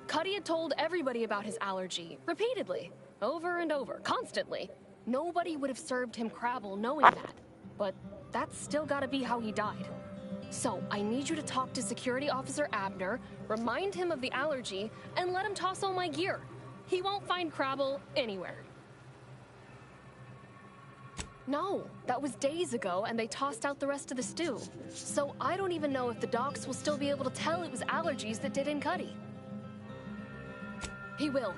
Cuddy had told everybody about his allergy, repeatedly, over and over, constantly. Nobody would have served him Crabble knowing that. But that's still gotta be how he died. So, I need you to talk to Security Officer Abner, remind him of the allergy, and let him toss all my gear. He won't find Crabble anywhere. No, that was days ago, and they tossed out the rest of the stew. So I don't even know if the docs will still be able to tell it was allergies that did in Cuddy. He will.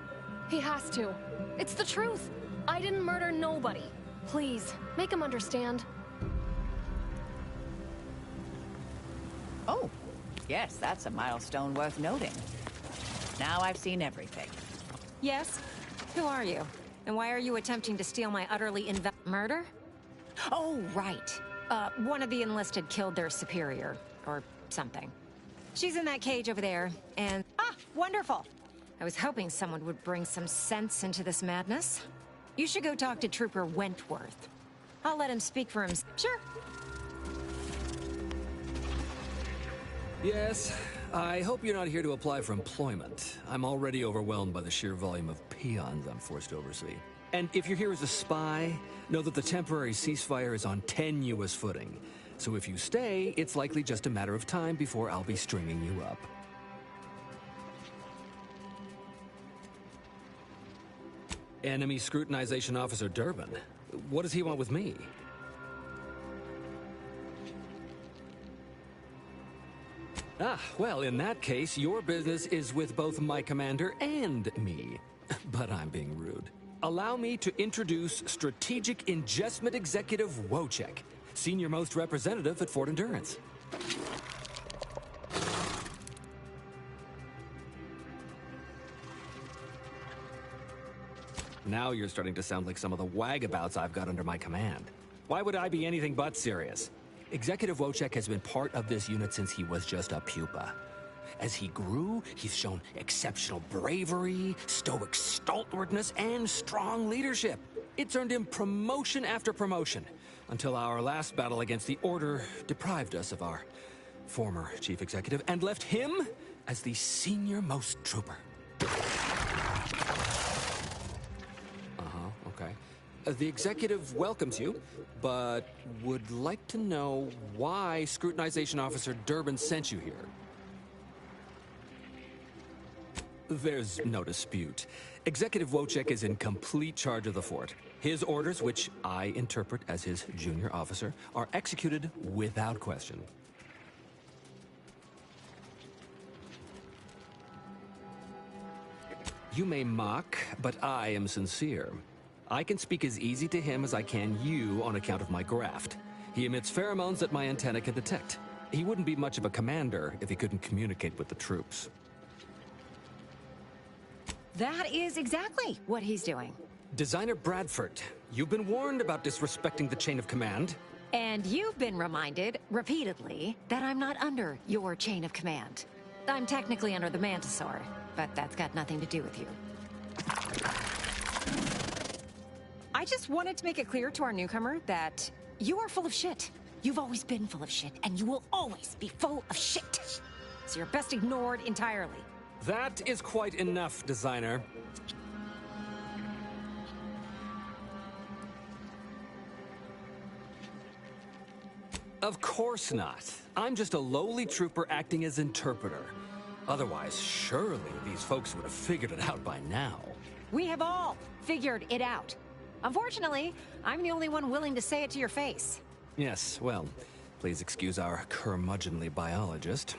He has to. It's the truth. I didn't murder nobody. Please, make him understand. Oh, yes, that's a milestone worth noting. Now I've seen everything. Yes? Who are you? And why are you attempting to steal my utterly murder? Oh, right. One of the enlisted killed their superior, or something. She's in that cage over there, and... Ah, wonderful! I was hoping someone would bring some sense into this madness. You should go talk to Trooper Wentworth. I'll let him speak for himself. Sure. Yes, I hope you're not here to apply for employment. I'm already overwhelmed by the sheer volume of peons I'm forced to oversee. And if you're here as a spy, know that the temporary ceasefire is on tenuous footing. So if you stay, it's likely just a matter of time before I'll be stringing you up. Enemy Scrutinization Officer Durbin. What does he want with me? Ah, well, in that case, your business is with both my commander and me. But I'm being rude. Allow me to introduce Strategic Ingestment Executive Wojciech, Senior Most Representative at Fort Endurance. Now you're starting to sound like some of the wagabouts I've got under my command. Why would I be anything but serious? Executive Wojciech has been part of this unit since he was just a pupa. As he grew, he's shown exceptional bravery, stoic stalwartness, and strong leadership. It's earned him promotion after promotion, until our last battle against the Order deprived us of our former chief executive and left him as the senior most trooper. Okay. The executive welcomes you, but would like to know why Scrutinization Officer Durbin sent you here. There's no dispute. Executive Wojciech is in complete charge of the fort. His orders, which I interpret as his junior officer, are executed without question. You may mock, but I am sincere. I can speak as easy to him as I can you on account of my graft. He emits pheromones that my antenna can detect. He wouldn't be much of a commander if he couldn't communicate with the troops. That is exactly what he's doing. Designer Bradford, you've been warned about disrespecting the chain of command. And you've been reminded, repeatedly, that I'm not under your chain of command. I'm technically under the Mantisaur, but that's got nothing to do with you. I just wanted to make it clear to our newcomer that you are full of shit. You've always been full of shit, and you will always be full of shit. So you're best ignored entirely. That is quite enough, designer. Of course not. I'm just a lowly trooper acting as interpreter. Otherwise, surely these folks would have figured it out by now. We have all figured it out. Unfortunately, I'm the only one willing to say it to your face. Yes, well, please excuse our curmudgeonly biologist.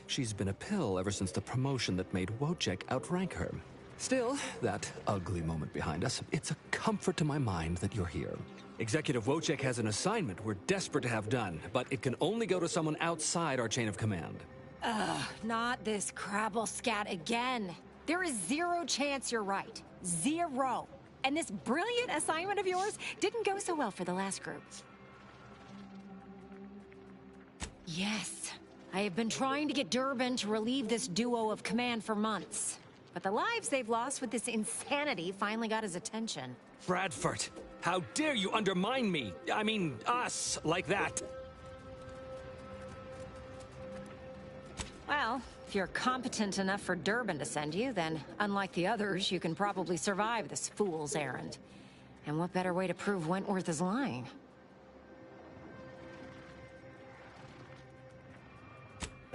She's been a pill ever since the promotion that made Wojciech outrank her. Still, that ugly moment behind us, it's a comfort to my mind that you're here. Executive Wojciech has an assignment we're desperate to have done, but it can only go to someone outside our chain of command. Ugh, not this crabble scat again. There is zero chance you're right. Zero. And this brilliant assignment of yours didn't go so well for the last group. Yes, I have been trying to get Durbin to relieve this duo of command for months. But the lives they've lost with this insanity finally got his attention. Bradford, how dare you undermine me? I mean, us, like that. Well, if you're competent enough for Durbin to send you, then unlike the others, you can probably survive this fool's errand. And what better way to prove Wentworth is lying?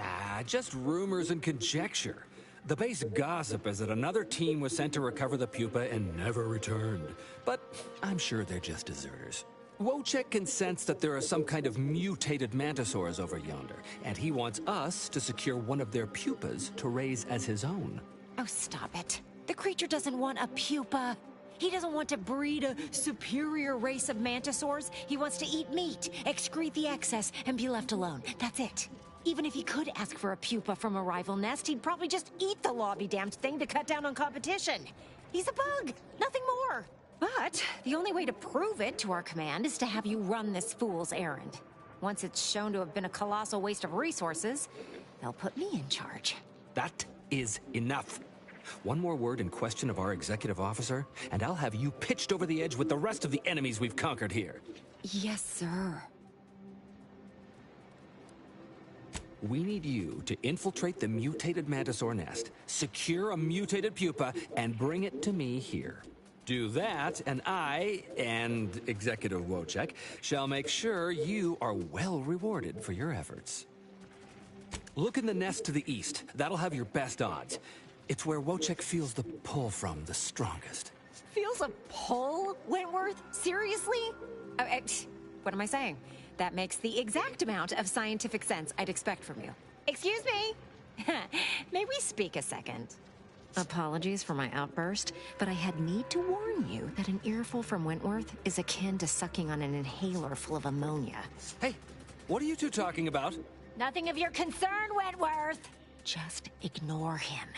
Ah, just rumors and conjecture. The base gossip is that another team was sent to recover the pupa and never returned. But I'm sure they're just deserters. Wojciech can sense that there are some kind of mutated mantisaurs over yonder, and he wants us to secure one of their pupas to raise as his own. Oh, stop it. The creature doesn't want a pupa. He doesn't want to breed a superior race of mantisaurs. He wants to eat meat, excrete the excess, and be left alone. That's it. Even if he could ask for a pupa from a rival nest, he'd probably just eat the law-be-damned thing to cut down on competition. He's a bug, nothing more. But the only way to prove it to our command is to have you run this fool's errand. Once it's shown to have been a colossal waste of resources, they'll put me in charge. That is enough. One more word in question of our executive officer, and I'll have you pitched over the edge with the rest of the enemies we've conquered here. Yes, sir. We need you to infiltrate the mutated mantisaur nest, secure a mutated pupa, and bring it to me here. Do that, and I, and Executive Wojciech, shall make sure you are well rewarded for your efforts. Look in the nest to the east. That'll have your best odds. It's where Wojciech feels the pull from the strongest. Feels a pull, Wentworth? Seriously? What am I saying? That makes the exact amount of scientific sense I'd expect from you. Excuse me? May we speak a second? Apologies for my outburst, but I had need to warn you that an earful from Wentworth is akin to sucking on an inhaler full of ammonia. Hey, what are you two talking about? Nothing of your concern, Wentworth! Just ignore him.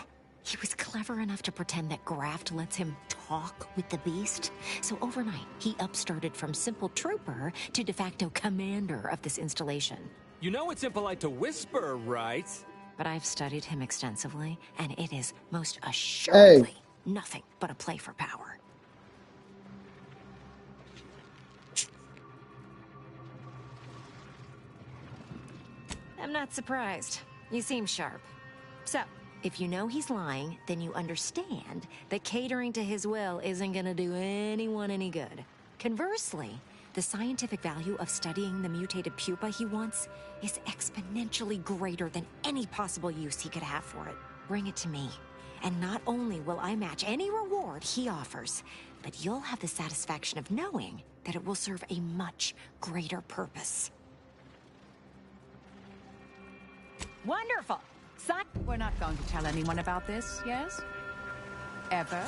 He was clever enough to pretend that Graft lets him talk with the beast. So overnight, he upstarted from simple trooper to de facto commander of this installation. You know it's impolite to whisper, right? But I've studied him extensively, and it is most assuredly nothing but a play for power. I'm not surprised. You seem sharp. So, if you know he's lying, then you understand that catering to his will isn't gonna do anyone any good. Conversely, the scientific value of studying the mutated pupa he wants is exponentially greater than any possible use he could have for it. Bring it to me, and not only will I match any reward he offers, but you'll have the satisfaction of knowing that it will serve a much greater purpose. Wonderful! Son, we're not going to tell anyone about this, yes? Ever?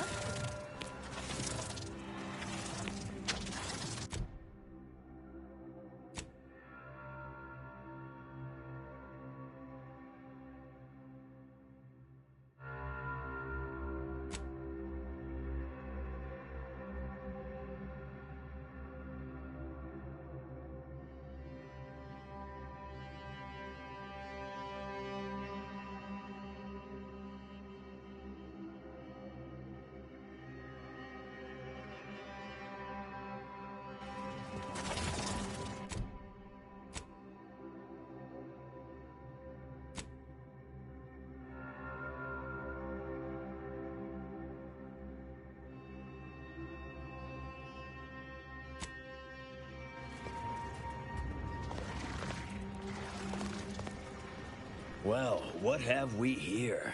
Well, what have we here?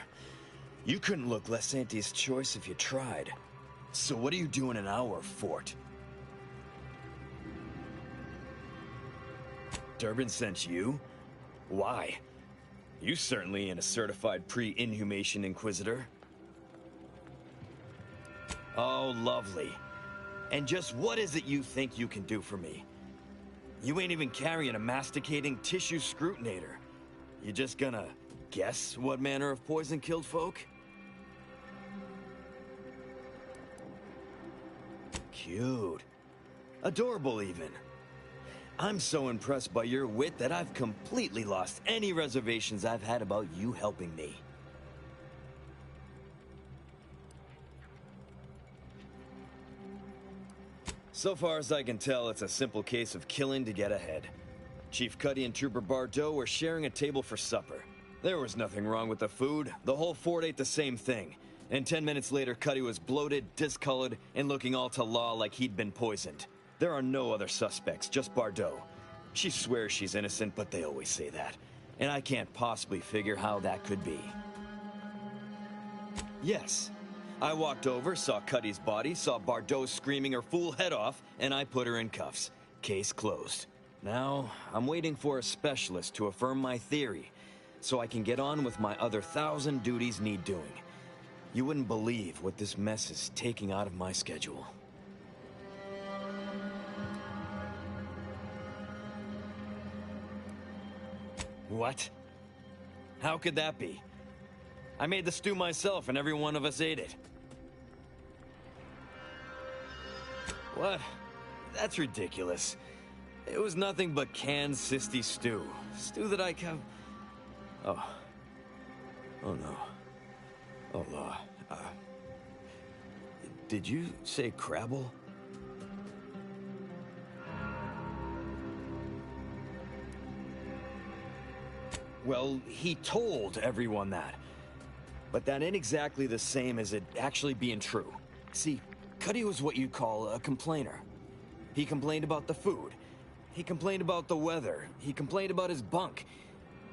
You couldn't look less Auntie's choice if you tried. So what are you doing in our fort? Durbin sent you? Why? You certainly ain't a certified pre-inhumation inquisitor. Oh, lovely. And just what is it you think you can do for me? You ain't even carrying a masticating tissue scrutinator. You just gonna guess what manner of poison killed folk? Cute. Adorable, even. I'm so impressed by your wit that I've completely lost any reservations I've had about you helping me. So far as I can tell, it's a simple case of killing to get ahead. Chief Cuddy and Trooper Bardot were sharing a table for supper. There was nothing wrong with the food. The whole fort ate the same thing. And 10 minutes later, Cuddy was bloated, discolored, and looking all to law like he'd been poisoned. There are no other suspects, just Bardot. She swears she's innocent, but they always say that. And I can't possibly figure how that could be. Yes. I walked over, saw Cuddy's body, saw Bardot screaming her fool head off, and I put her in cuffs. Case closed. Now, I'm waiting for a specialist to affirm my theory, so I can get on with my other 1,000 duties need doing. You wouldn't believe what this mess is taking out of my schedule. What? How could that be? I made the stew myself and every one of us ate it. What? That's ridiculous. It was nothing but canned sisty stew. Stew that I can... Oh. Oh no. Oh, did you say Crabble? Well, he told everyone that. But that ain't exactly the same as it actually being true. See, Cuddy was what you'd call a complainer. He complained about the food. He complained about the weather. He complained about his bunk.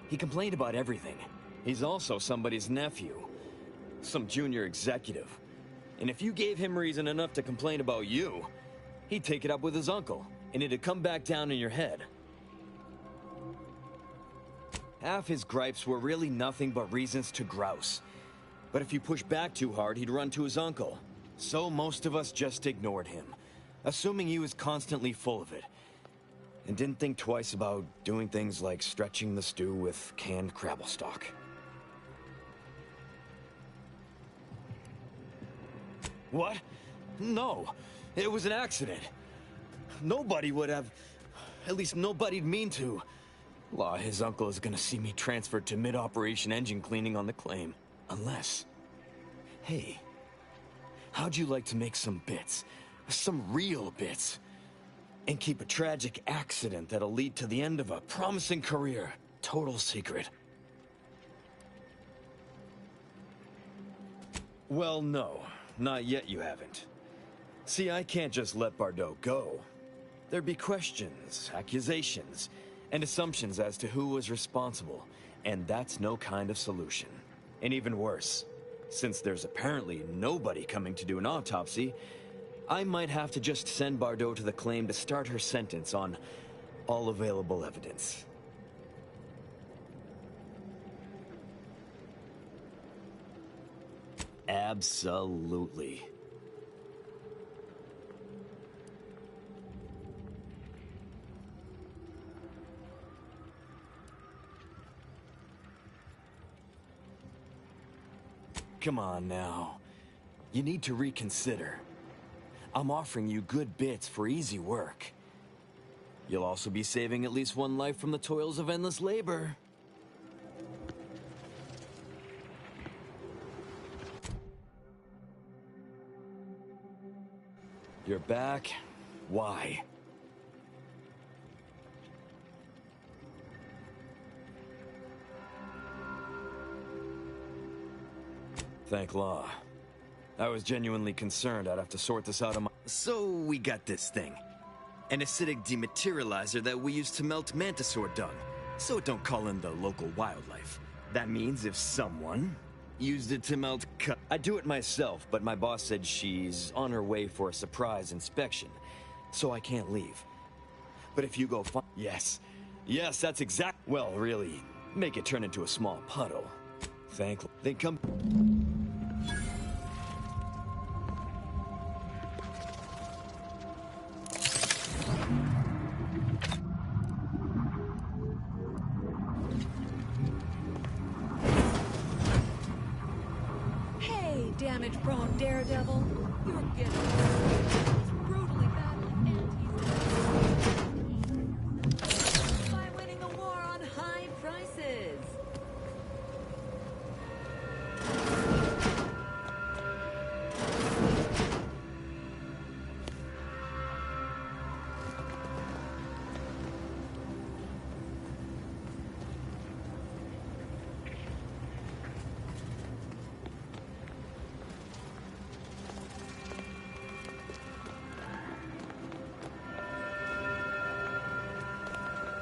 He complained about everything. He's also somebody's nephew. Some junior executive. And if you gave him reason enough to complain about you, he'd take it up with his uncle, and it'd come back down in your head. Half his gripes were really nothing but reasons to grouse. But if you push back too hard, he'd run to his uncle. So most of us just ignored him, assuming he was constantly full of it, and didn't think twice about doing things like stretching the stew with canned crabble stock. What? No, it was an accident. Nobody would have... At least nobody'd mean to. Law, his uncle is gonna see me transferred to mid-operation engine cleaning on the claim. Unless... Hey, how'd you like to make some bits? Some real bits? And keep a tragic accident that'll lead to the end of a promising career. Total secret. Well, no. Not yet you haven't. See, I can't just let Bardot go. There'd be questions, accusations, and assumptions as to who was responsible, and that's no kind of solution. And even worse, since there's apparently nobody coming to do an autopsy, I might have to just send Bardot to the claim to start her sentence on all available evidence. Absolutely. Come on now. You need to reconsider. I'm offering you good bits for easy work. You'll also be saving at least one life from the toils of endless labor. You're back? Why? Thank law. I was genuinely concerned I'd have to sort this out on my... So we got this thing. An acidic dematerializer that we use to melt mantisaur dung, so it don't call in the local wildlife. That means if someone used it to melt I'd do it myself, but my boss said she's on her way for a surprise inspection, so I can't leave. But if you go Yes, that's exact... Well, really, make it turn into a small puddle. They come... Hey, damage-prone daredevil. You're getting brutally battling anti by winning the war on high prices.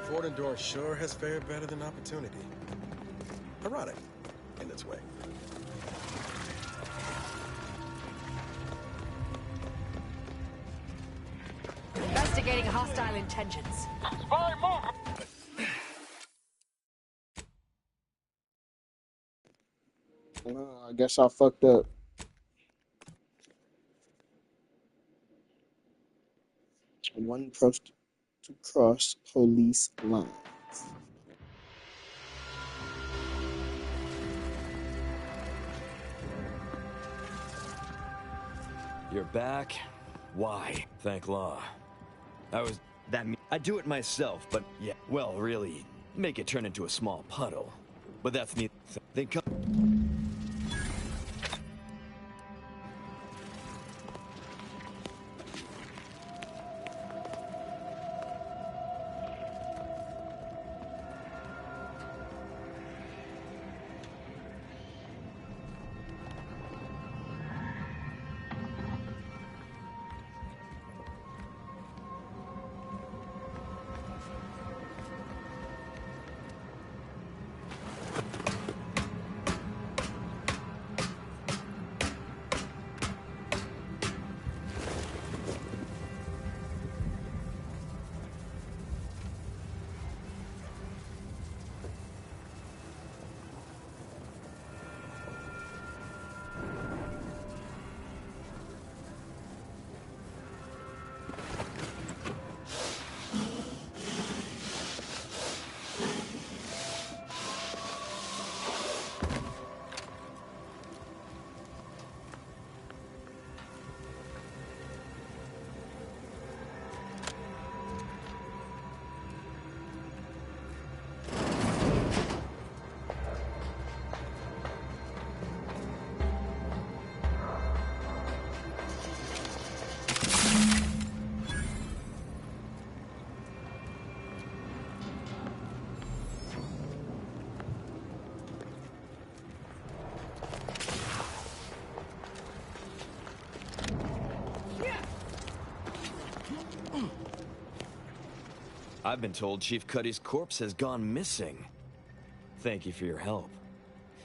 Fort Endurance sure has fared better than Opportunity. Ironic, in its way. Investigating hostile intentions. Spy move! I guess I fucked up. One approach to cross police lines. You're back? Why? Thank law. I'd do it myself, but yeah. Well, really, make it turn into a small puddle. But that's neither. They come... I've been told Chief Cuddy's corpse has gone missing. Thank you for your help.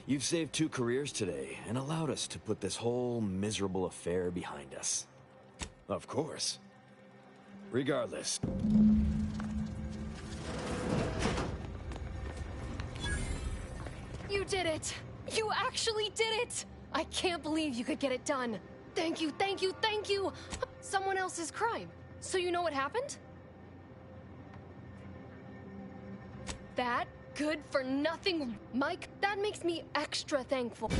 You've saved 2 careers today and allowed us to put this whole miserable affair behind us. Of course. Regardless. You did it! You actually did it! I can't believe you could get it done. Thank you, thank you, thank you! Someone else's crime. So you know what happened? That good for nothing, Mike, that makes me extra thankful.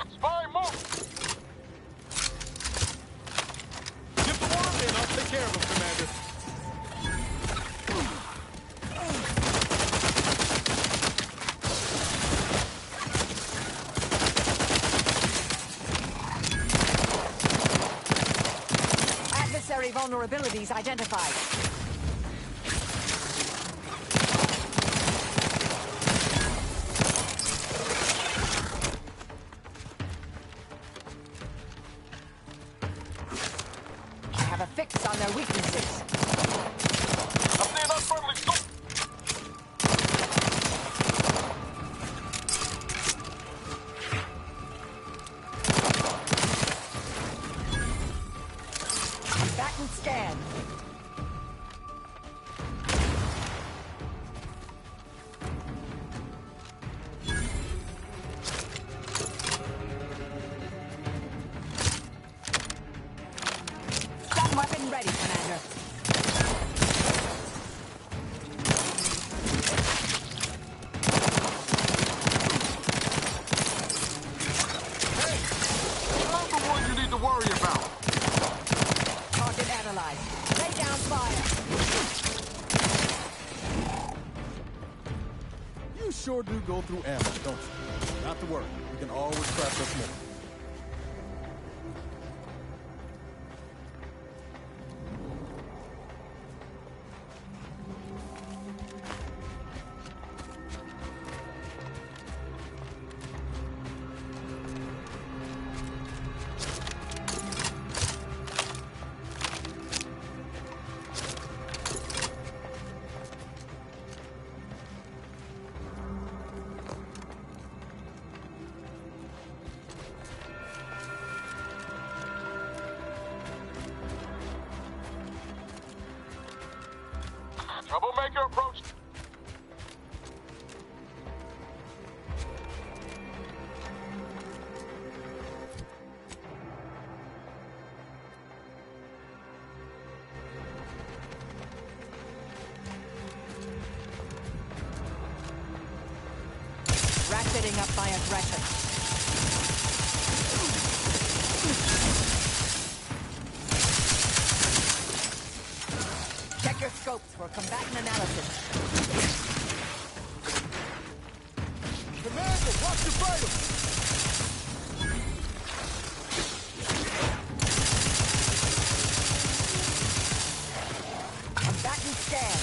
Spy, move! Get the worm in, I'll take care of him, Commander. Adversary vulnerabilities identified. On their weaknesses. I'm seeing unfriendly stuff. Back and scan. Weapon ready, Commander. Hey! I'm the one you need to worry about. Target analyzed. Lay down fire. You sure do go through ammo, don't you? Not to worry. We can always craft us more. Troublemaker approach. Ratcheting up my aggression. scopes for combatant analysis. Commander, watch your vital! Combatant scan.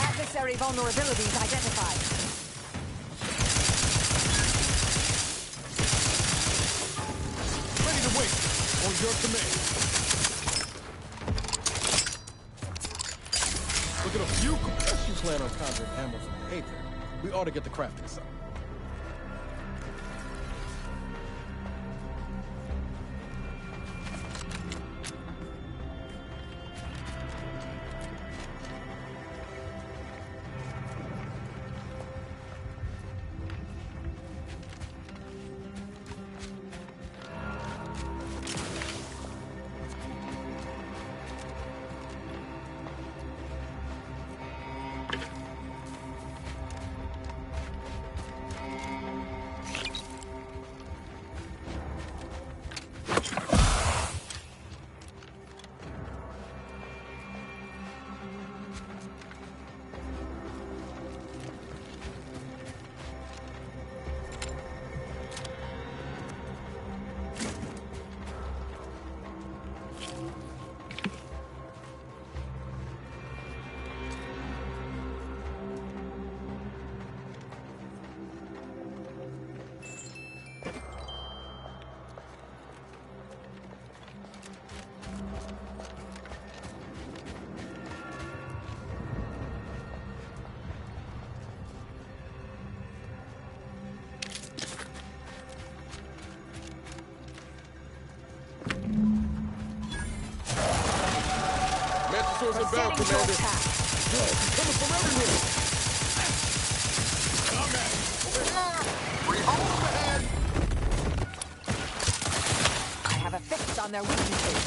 Adversary vulnerabilities identified. Ready to wait. On your command. Look at a few. Unless you plan on conjuring ammo from the Aether, we ought to get the crafting some. Inbound, Commander. Coming from everywhere. Combat. Over here. Free hole ahead. I have a fix on their weaknesses.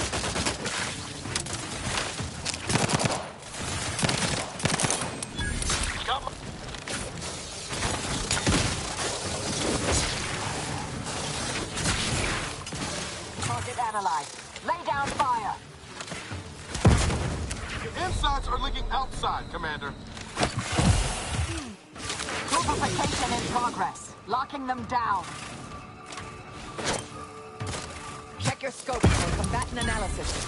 Target analyzed. Lay down fire. Insides are leaking outside, Commander. Purification in progress. Locking them down. Check your scope for combatant analysis.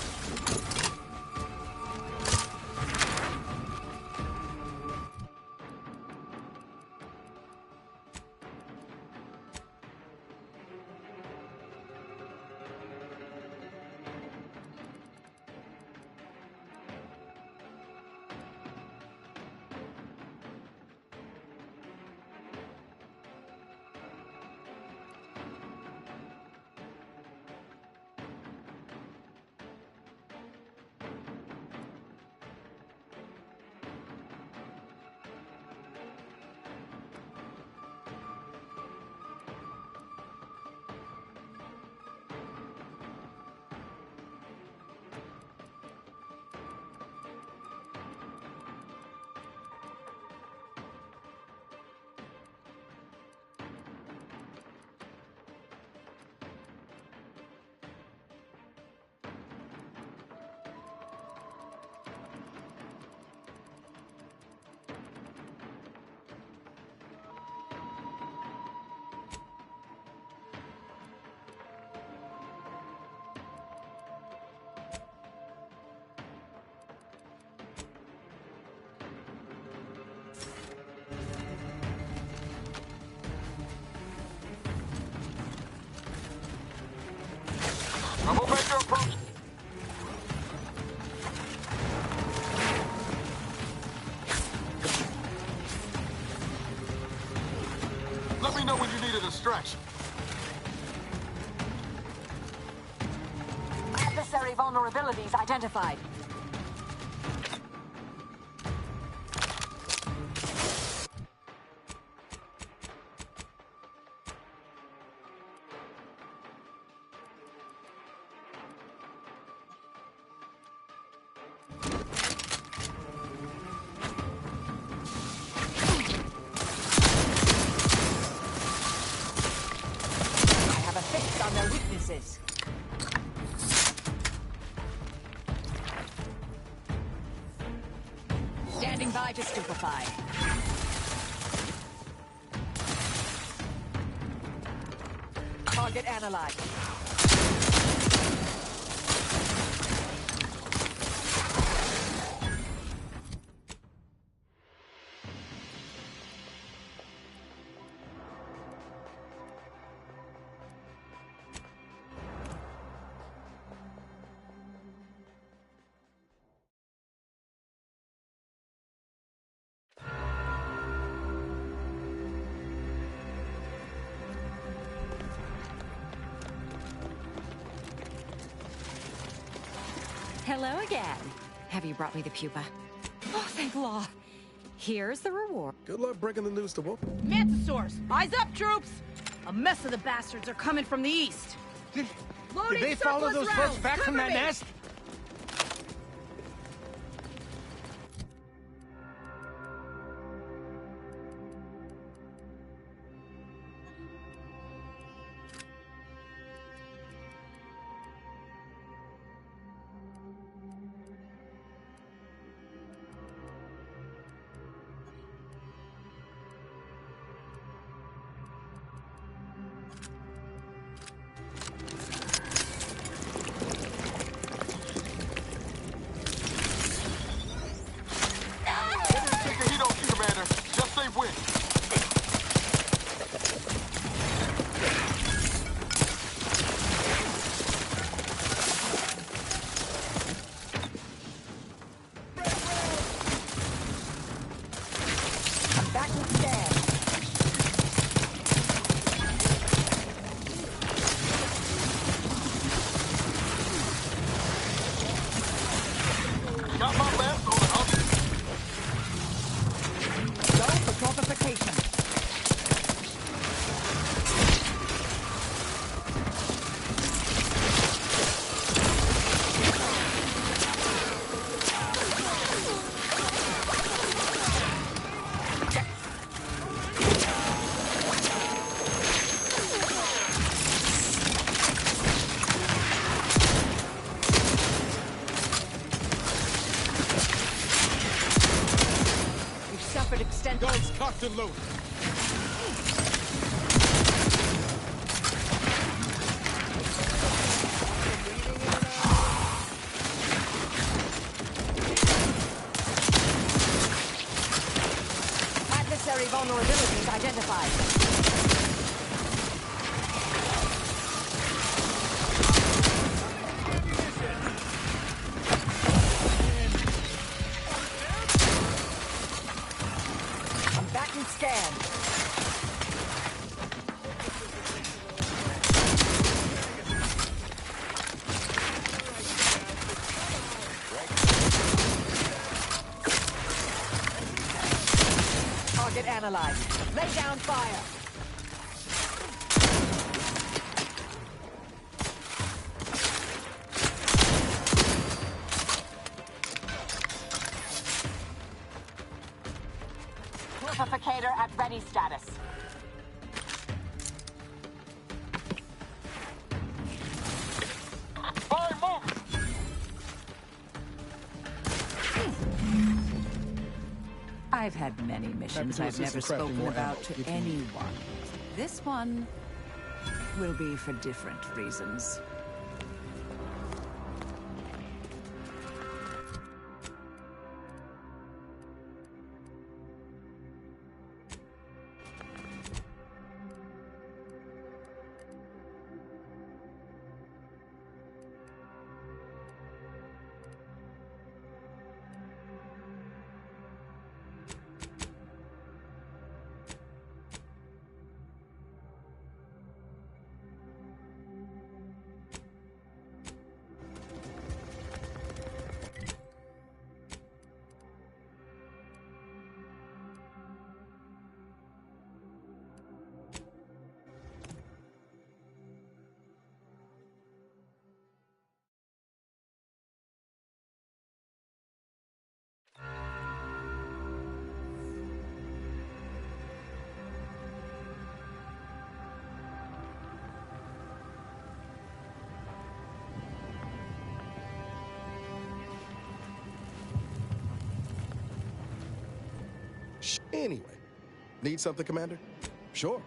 Necessary vulnerabilities identified. I have a fix on their weaknesses. Standing by to stupefy. Target analyzed. Hello again. Have you brought me the pupa? Oh, thank law. Here's the reward. Good luck breaking the news to Wolf. Mantisaurs, eyes up, troops! A mess of the bastards are coming from the east. Did Loading they follow surplus those rounds. folks back from Cover that me. nest? Take a heat off you, Commander. Just say when. Back to stand. Got my left on the other. Go for fortification. We've suffered extensive. Guns cocked and loaded. Adversary vulnerabilities identified. I'm back and scan. Target analyzed. Lay down fire. Purificator at ready status. Fire moving. I've had many missions to I've assist never in crafting spoken more about ammo, to if you need. anyone. This one will be for different reasons. Anyway, need something, Commander? Sure.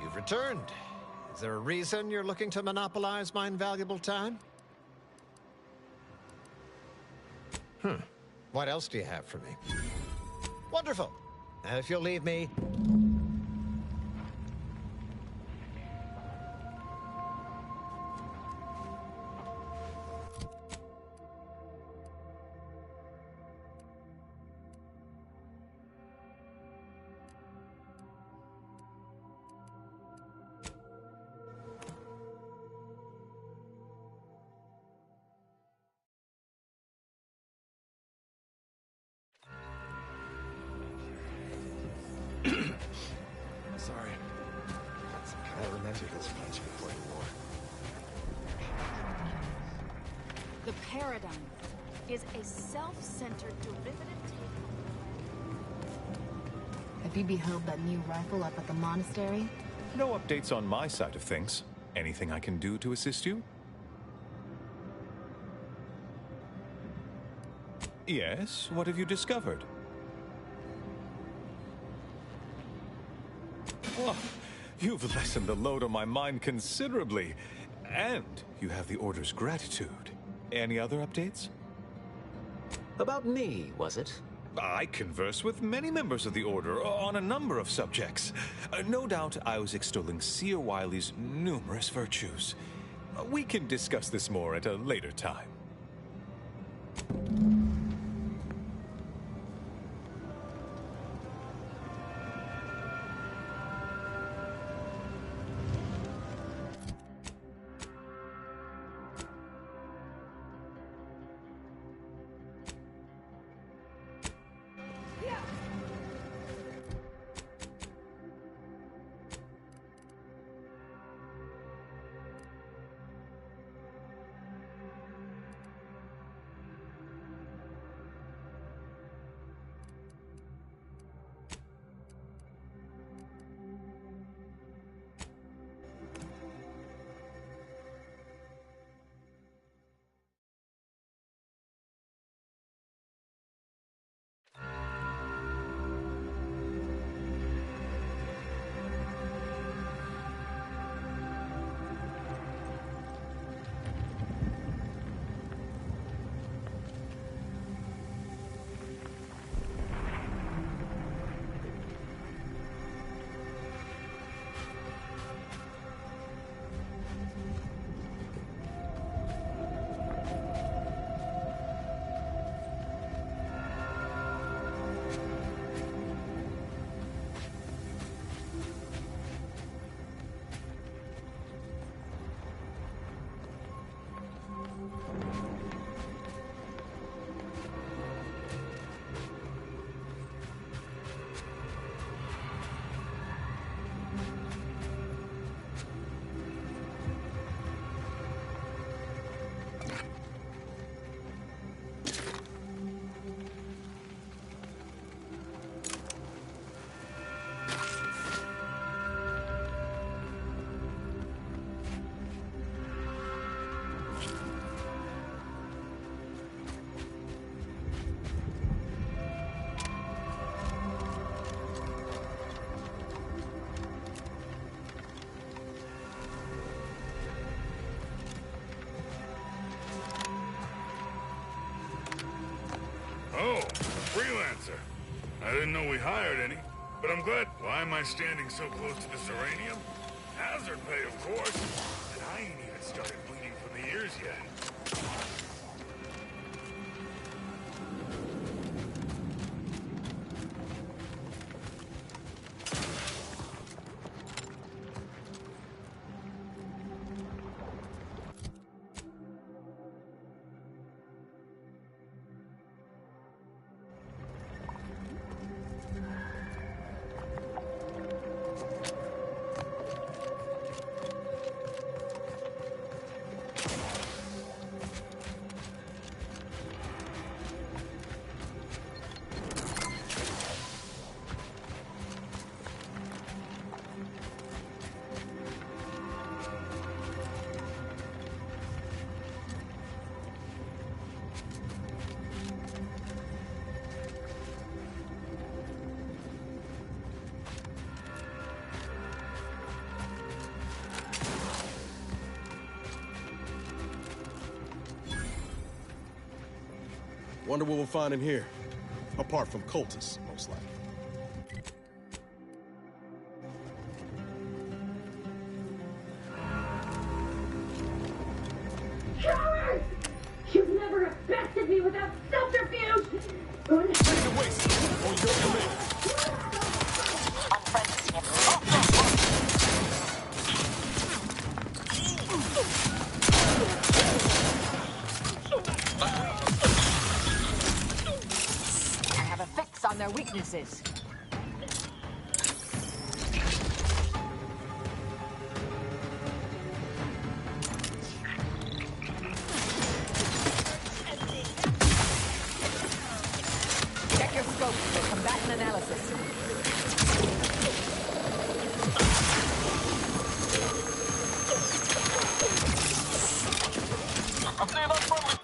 You've returned. Is there a reason you're looking to monopolize my invaluable time? What else do you have for me? Wonderful. If you'll leave me... Sorry. I remember this place before the war. The paradigm is a self-centered derivative take. Have you beheld that new rifle up at the monastery? No updates on my side of things. Anything I can do to assist you? Yes, what have you discovered? Oh, you've lessened the load on my mind considerably. And you have the Order's gratitude. Any other updates? About me, was it? I converse with many members of the Order on a number of subjects. No doubt I was extolling Seer Wiley's numerous virtues. We can discuss this more at a later time. Oh, freelancer. I didn't know we hired any, but I'm glad. Why am I standing so close to the Serenium? Hazard pay, of course. And I ain't even started bleeding from the ears yet. Wonder what we'll find in here. Apart from cultists, most likely. Cowards! You've never affected me without subterfuge! Take the waste, or you're committed. I have a fix on their weaknesses. Check your scope for combatant analysis. I'm seeing unfriendly.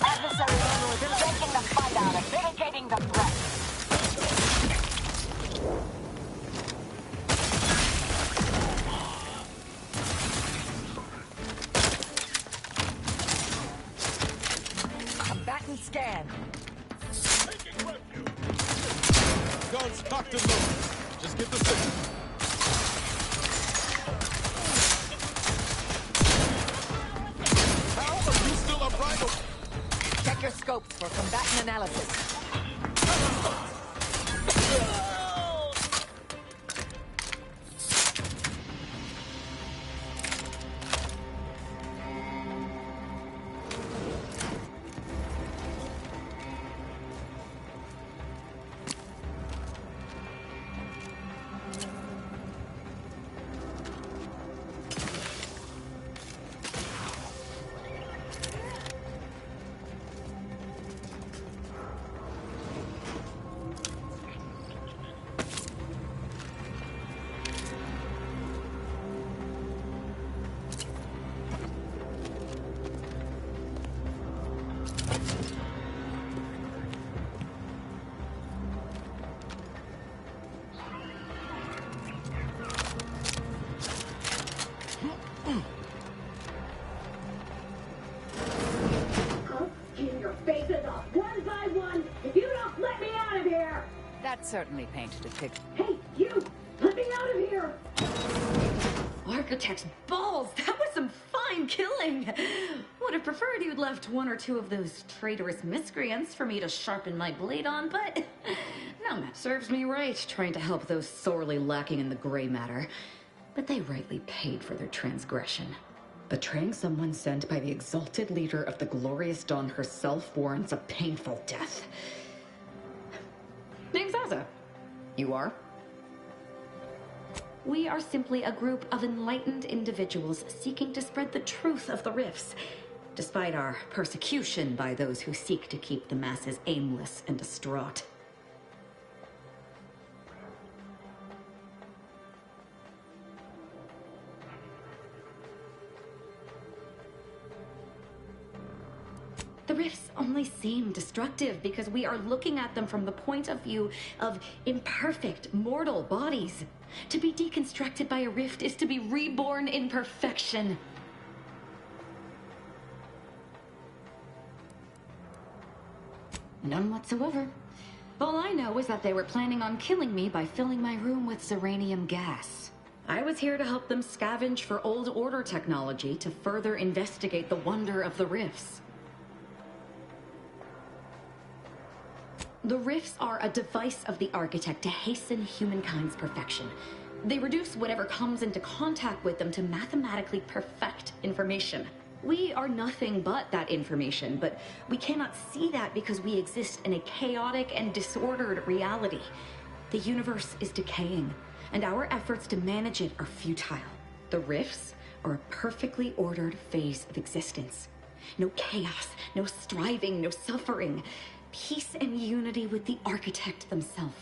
Adversary is taking the fight out and mitigating the threat. Combatant scan. Guns cocked and loaded. Just get the signal. How are you still upright? Check your scopes for combatant analysis. That certainly painted a picture. Hey, you! Let me out of here! Architect's balls! That was some fine killing! Would have preferred you'd left one or two of those traitorous miscreants for me to sharpen my blade on, but no, that serves me right, trying to help those sorely lacking in the gray matter. But they rightly paid for their transgression. Betraying someone sent by the exalted leader of the glorious dawn herself warrants a painful death. Name's Zaza. You are? We are simply a group of enlightened individuals seeking to spread the truth of the rifts, despite our persecution by those who seek to keep the masses aimless and distraught. The rifts only seem destructive because we are looking at them from the point of view of imperfect, mortal bodies. To be deconstructed by a rift is to be reborn in perfection. None whatsoever. All I know is that they were planning on killing me by filling my room with uranium gas. I was here to help them scavenge for old order technology to further investigate the wonder of the rifts. The rifts are a device of the architect to hasten humankind's perfection. They reduce whatever comes into contact with them to mathematically perfect information. We are nothing but that information, but we cannot see that because we exist in a chaotic and disordered reality. The universe is decaying, and our efforts to manage it are futile. The rifts are a perfectly ordered phase of existence. No chaos, no striving, no suffering. Peace and unity with the architect themselves.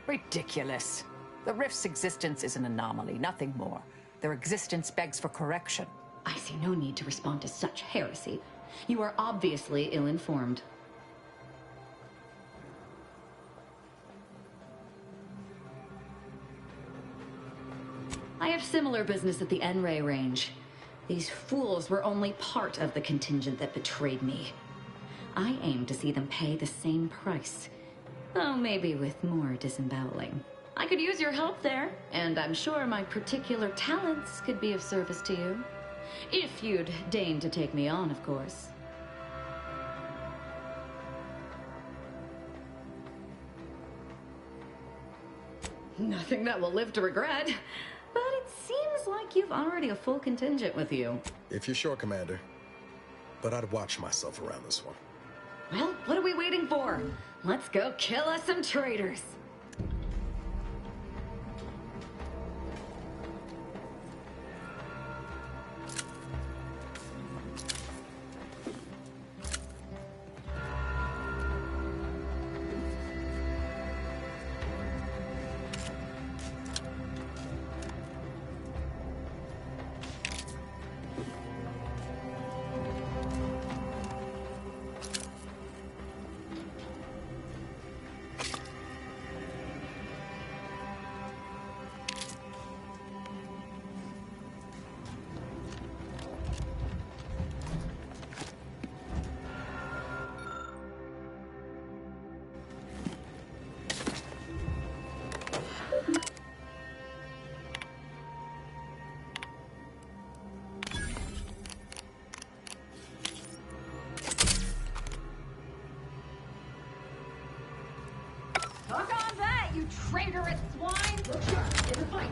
Ridiculous. The rift's existence is an anomaly, nothing more. Their existence begs for correction. I see no need to respond to such heresy. You are obviously ill-informed. I have similar business at the N-Ray range. These fools were only part of the contingent that betrayed me. I aim to see them pay the same price, though maybe with more disemboweling. I could use your help there, and I'm sure my particular talents could be of service to you. If you'd deign to take me on, of course. Nothing that will live to regret, but it seems like you've already a full contingent with you. If you're sure, Commander. But I'd watch myself around this one. Well, what are we waiting for? Let's go kill us some traitors. Talk on that, you traitorous swine! Sure, in the fight!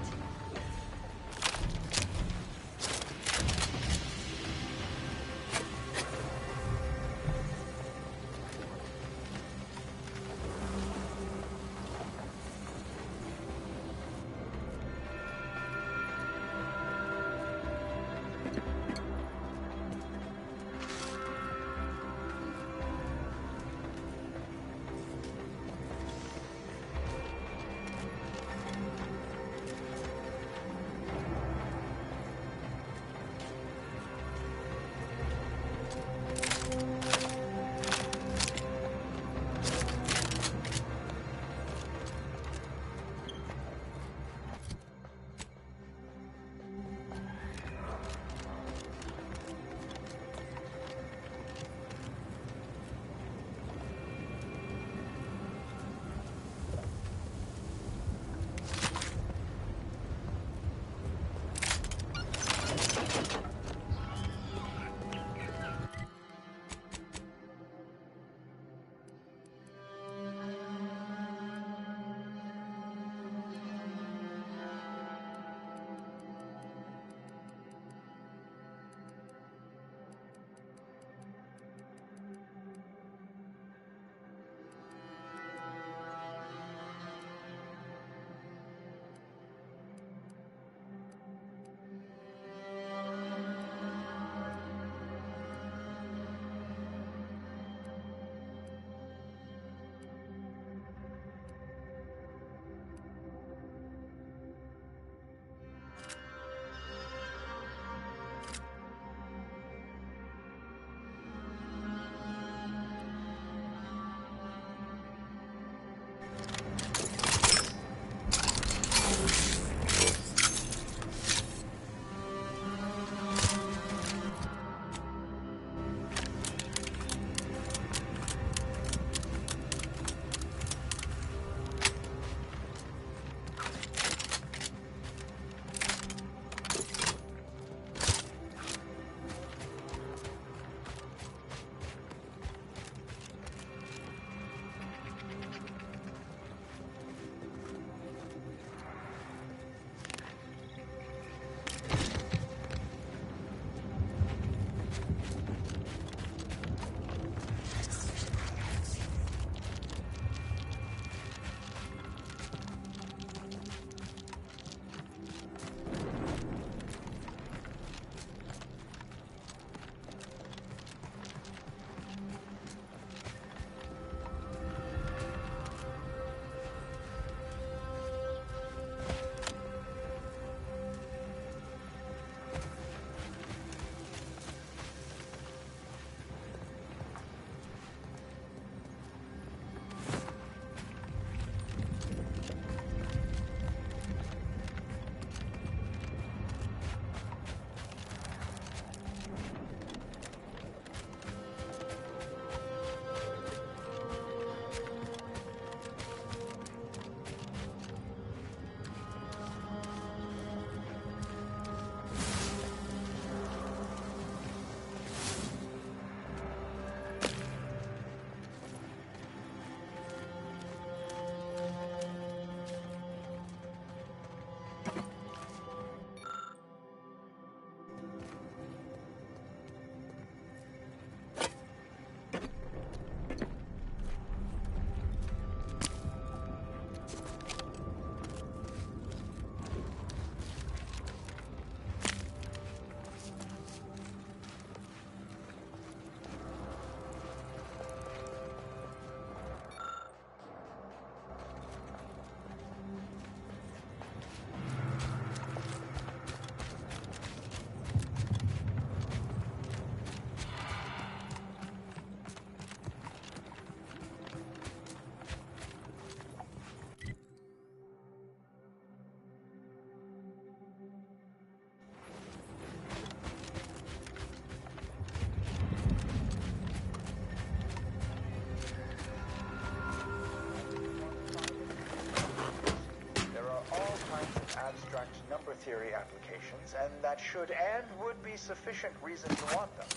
theory applications, and that should and would be sufficient reason to want them.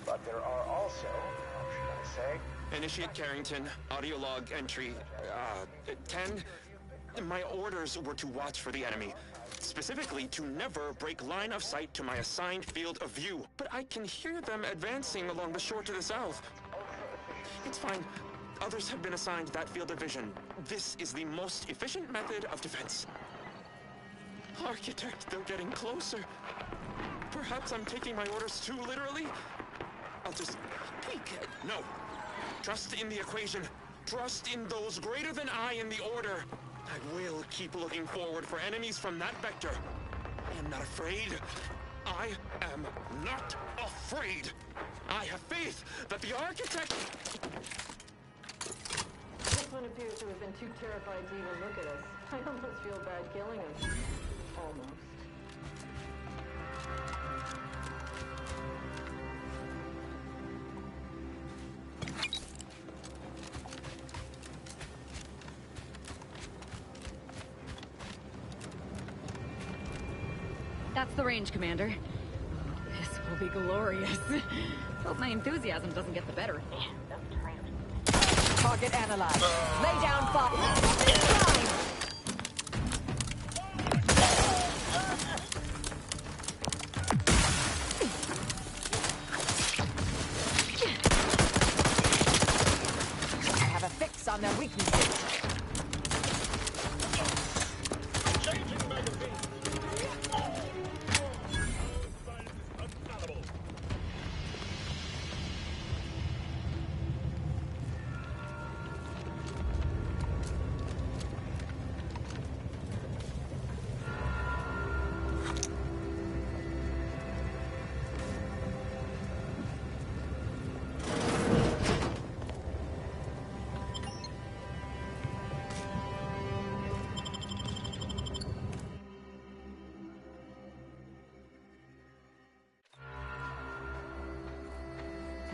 But there are also, how should I say... Initiate Carrington, audio log entry, 10. My orders were to watch for the enemy. Specifically, to never break line of sight to my assigned field of view. But I can hear them advancing along the shore to the south. It's fine. Others have been assigned that field of vision. This is the most efficient method of defense. Architect, they're getting closer. Perhaps I'm taking my orders too literally? I'll just peek. No. Trust in the equation. Trust in those greater than I in the order. I will keep looking forward for enemies from that vector. I am not afraid. I am not afraid. I have faith that the architect... This one appears to have been too terrified to even look at us. I almost feel bad killing him. Almost. That's the range, Commander. Oh, this will be glorious. Hope my enthusiasm doesn't get the better of me. Target analyzed. Lay down fire. I have a fix on their weaknesses.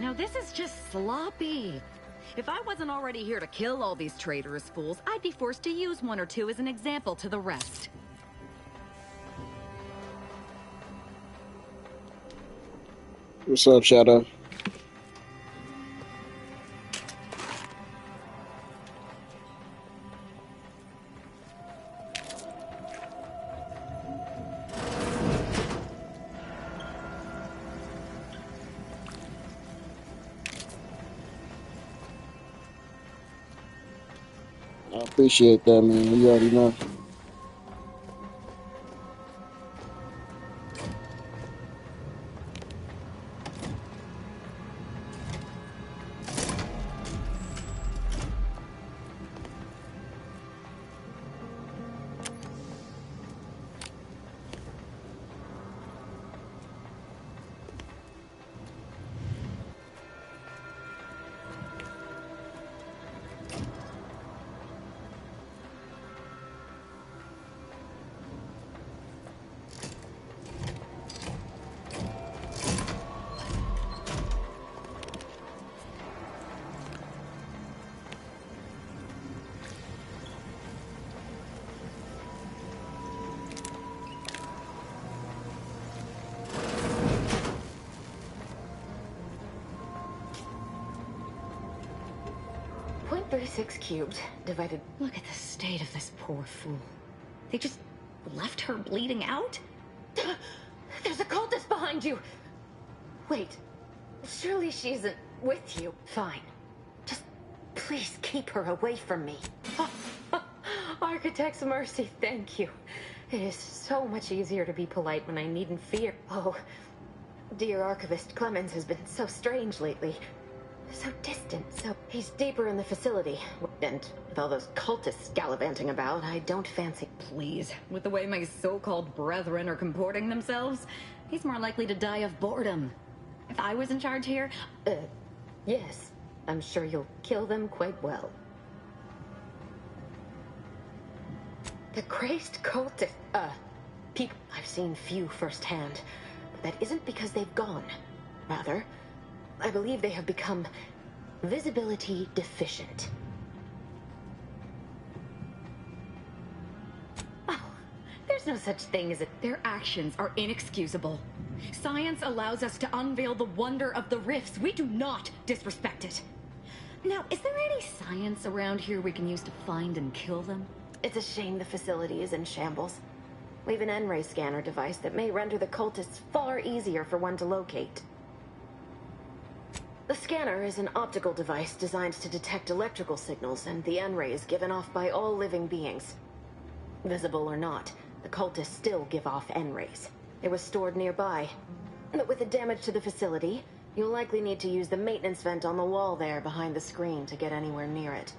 Now this is just sloppy. If I wasn't already here to kill all these traitorous fools, I'd be forced to use one or two as an example to the rest. What's up, Shadow? I appreciate that, man. You already know. .36 cubed divided... Look at the state of this poor fool. They just left her bleeding out? There's a cultist behind you! Wait, surely she isn't with you. Fine. Just please keep her away from me. Architect's mercy, thank you. It is so much easier to be polite when I needn't fear. Oh, dear Archivist Clemens has been so strange lately. So distant, so... He's deeper in the facility. And with all those cultists gallivanting about, I don't fancy... Please, with the way my so-called brethren are comporting themselves, he's more likely to die of boredom. If I was in charge here... yes. I'm sure you'll kill them quite well. The crazed cultist... people... I've seen few firsthand. But that isn't because they've gone. Rather... I believe they have become visibility deficient. Oh, there's no such thing as a... Their actions are inexcusable. Science allows us to unveil the wonder of the rifts. We do not disrespect it. Now, is there any science around here we can use to find and kill them? It's a shame the facility is in shambles. We've an N-ray scanner device that may render the cultists far easier for one to locate. The scanner is an optical device designed to detect electrical signals and the N-rays given off by all living beings. Visible or not, the cultists still give off N-rays. It was stored nearby. But with the damage to the facility, you'll likely need to use the maintenance vent on the wall there behind the screen to get anywhere near it.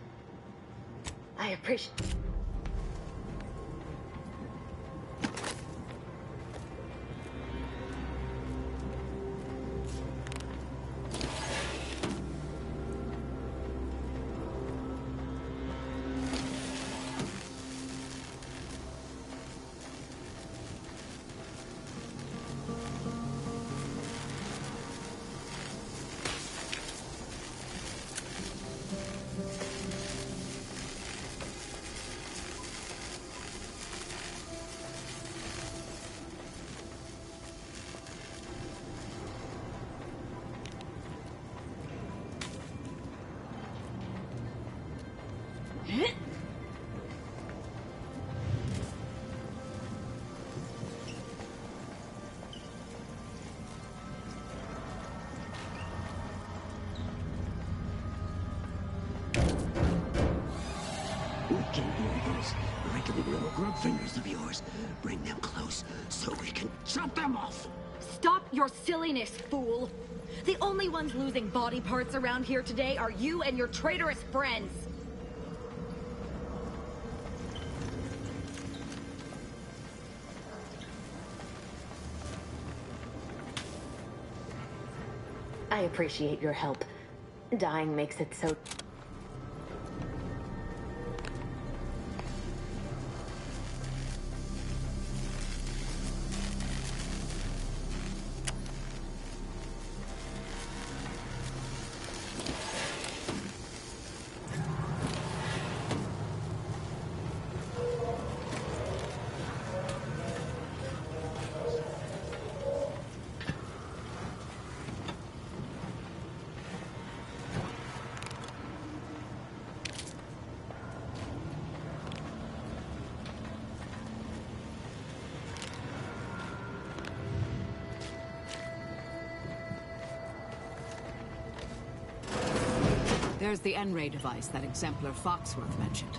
I appreciate... Grub fingers of yours. Bring them close so we can chop them off. Stop your silliness, fool! The only ones losing body parts around here today are you and your traitorous friends! I appreciate your help. Dying makes it so... There's the N-ray device that Exemplar Foxworth mentioned.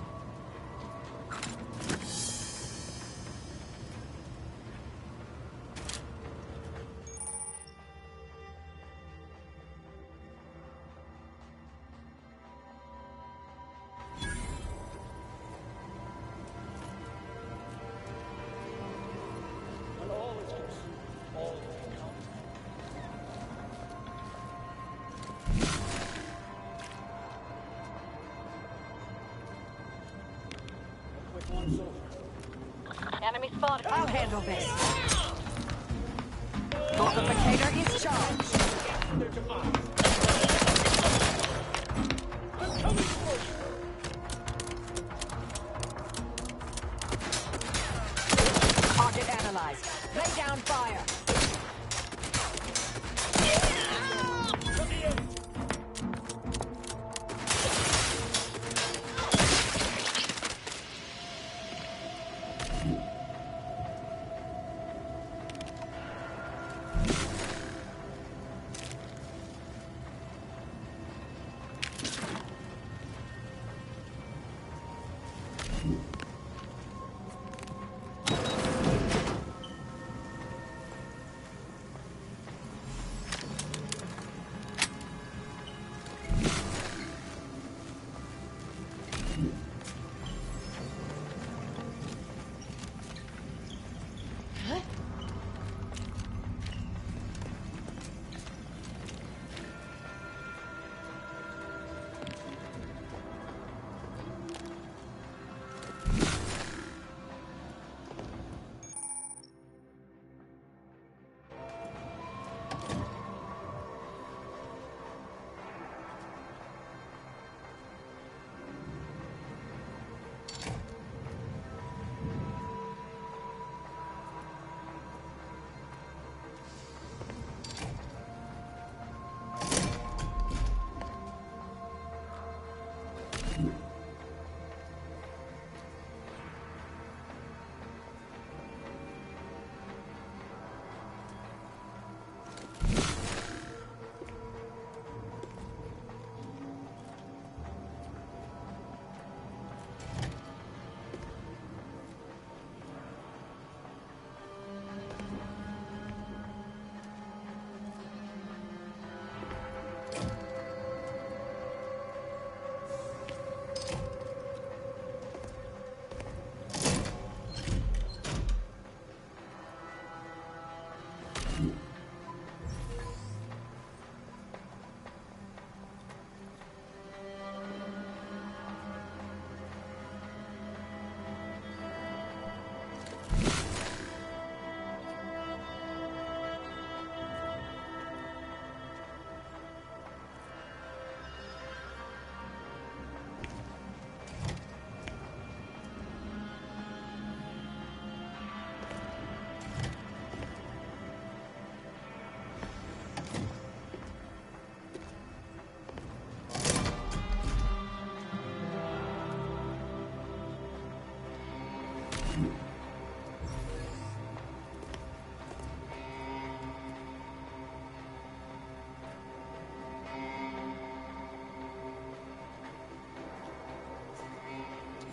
Enemy spotted. I'll handle this. Multiplicator is charged. Target analyzed. Lay down fire.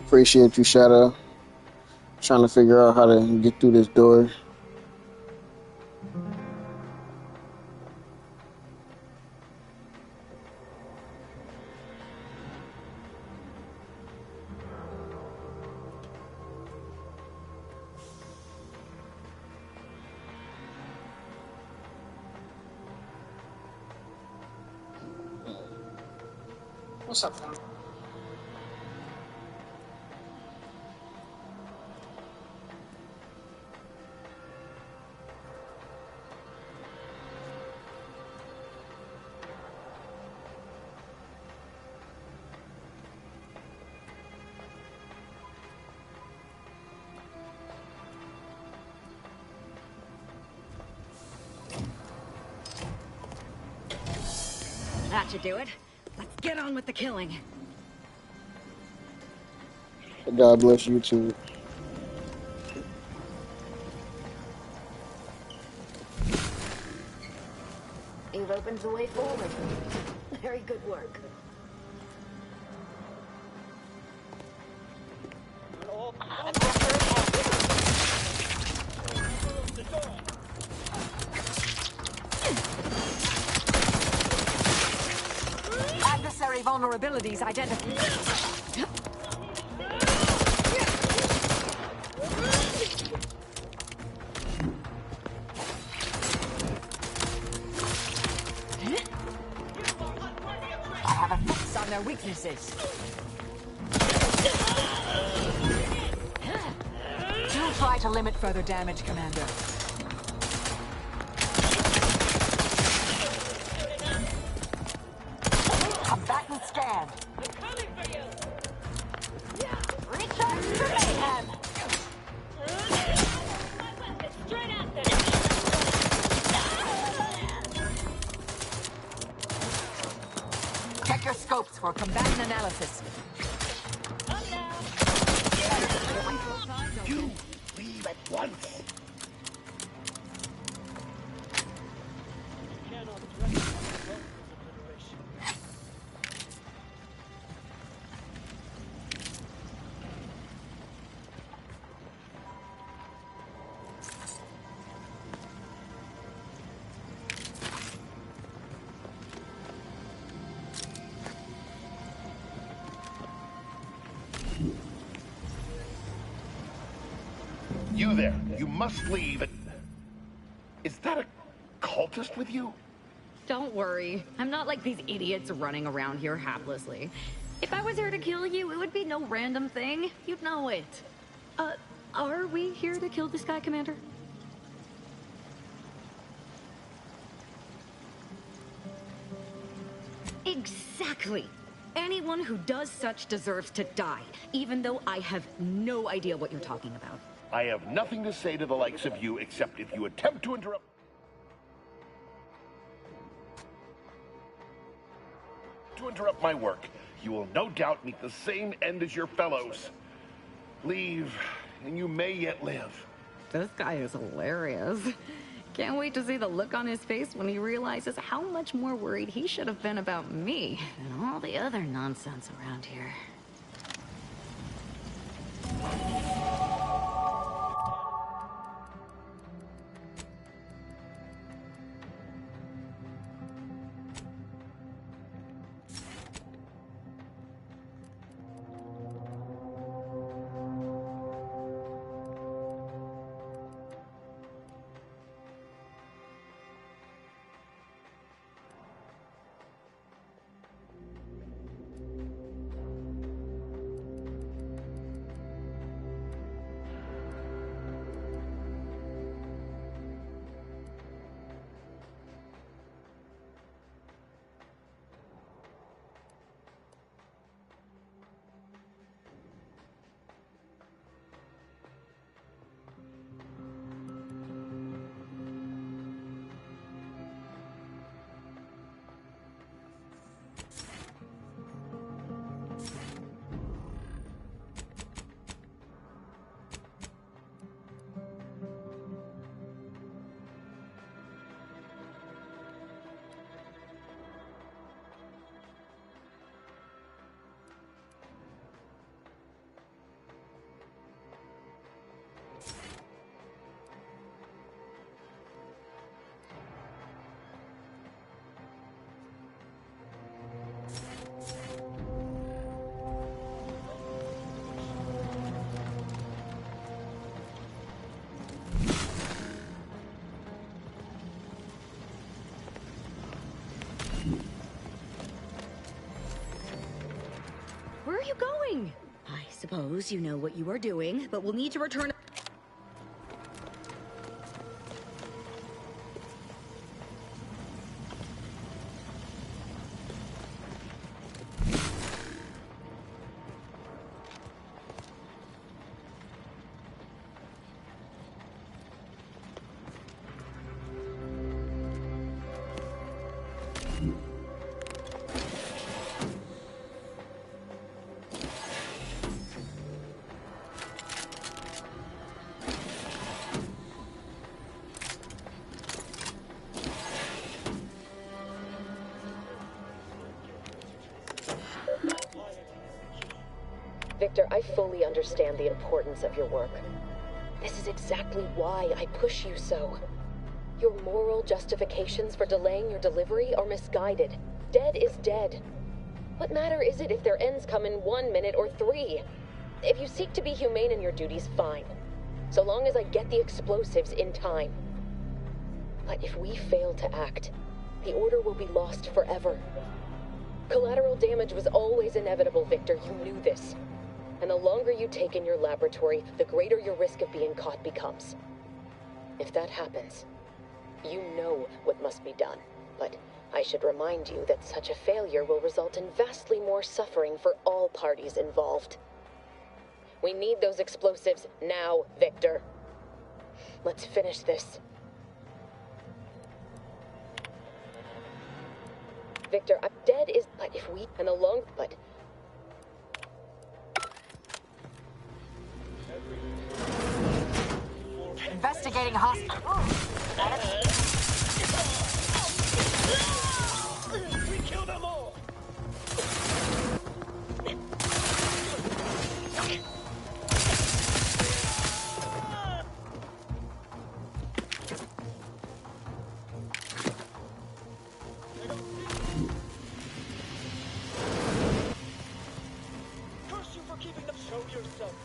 Appreciate you, Shadow. Trying to figure out how to get through this door. What's up, man? That should do it. Let's get on with the killing. God bless you too. You've opened the way forward. Very good work. Adversary vulnerabilities identified. I have a fix on their weaknesses. Do try to limit further damage, Commander. Combatant scanned. Recharge for mayhem. Check your scopes for combatant analysis. You leave at once. You there. You must leave. Is that a cultist with you? Don't worry. I'm not like these idiots running around here haplessly. If I was here to kill you, it would be no random thing. You'd know it. Are we here to kill this guy, Commander? Exactly. Anyone who does such deserves to die, even though I have no idea what you're talking about. I have nothing to say to the likes of you except if you attempt to interrupt my work, you will no doubt meet the same end as your fellows. Leave, and you may yet live. This guy is hilarious. Can't wait to see the look on his face when he realizes how much more worried he should have been about me than all the other nonsense around here. suppose you know what you are doing, but we'll need to return... Victor, I fully understand the importance of your work. This is exactly why I push you so. Your moral justifications for delaying your delivery are misguided. Dead is dead. What matter is it if their ends come in 1 minute or 3? If you seek to be humane in your duties, fine. So long as I get the explosives in time. But if we fail to act, the Order will be lost forever. Collateral damage was always inevitable, Victor. You knew this. And the longer you take in your laboratory, the greater your risk of being caught becomes. If that happens, you know what must be done. But I should remind you that such a failure will result in vastly more suffering for all parties involved. We need those explosives now, Victor. Let's finish this. Victor, I'm dead is... But if we... And the long... But... Investigating hospital. We killed them all! Curse you for keeping them. Show yourself.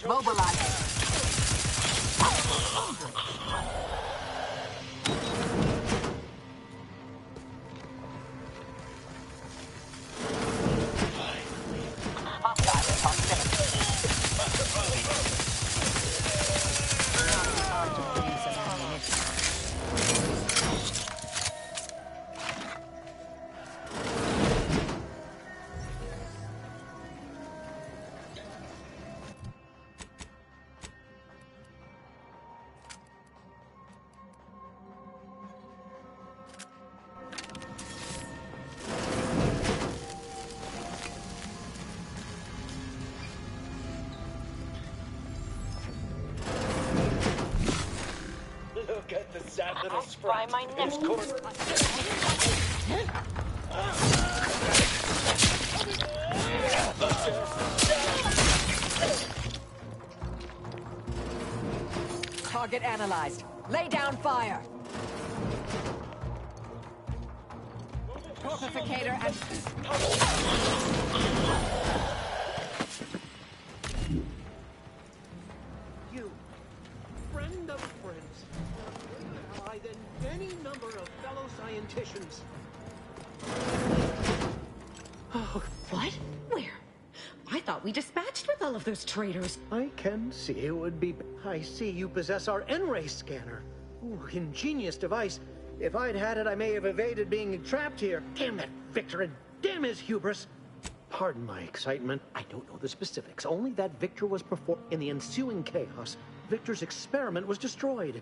Mobilize. Look at the sad little Try sprite. my His corpse. Target analyzed. Lay down fire. Torpificator and... You, friend of friends, are ally than any number of fellow scienticians. Oh, what? Where? I thought we dispatched with all of those traitors. I can see it would be... I see you possess our N-ray scanner. Ooh, ingenious device. If I'd had it, I may have evaded being trapped here. Damn that Victor, and damn his hubris. Pardon my excitement. I don't know the specifics. Only that Victor was performed. In the ensuing chaos, Victor's experiment was destroyed.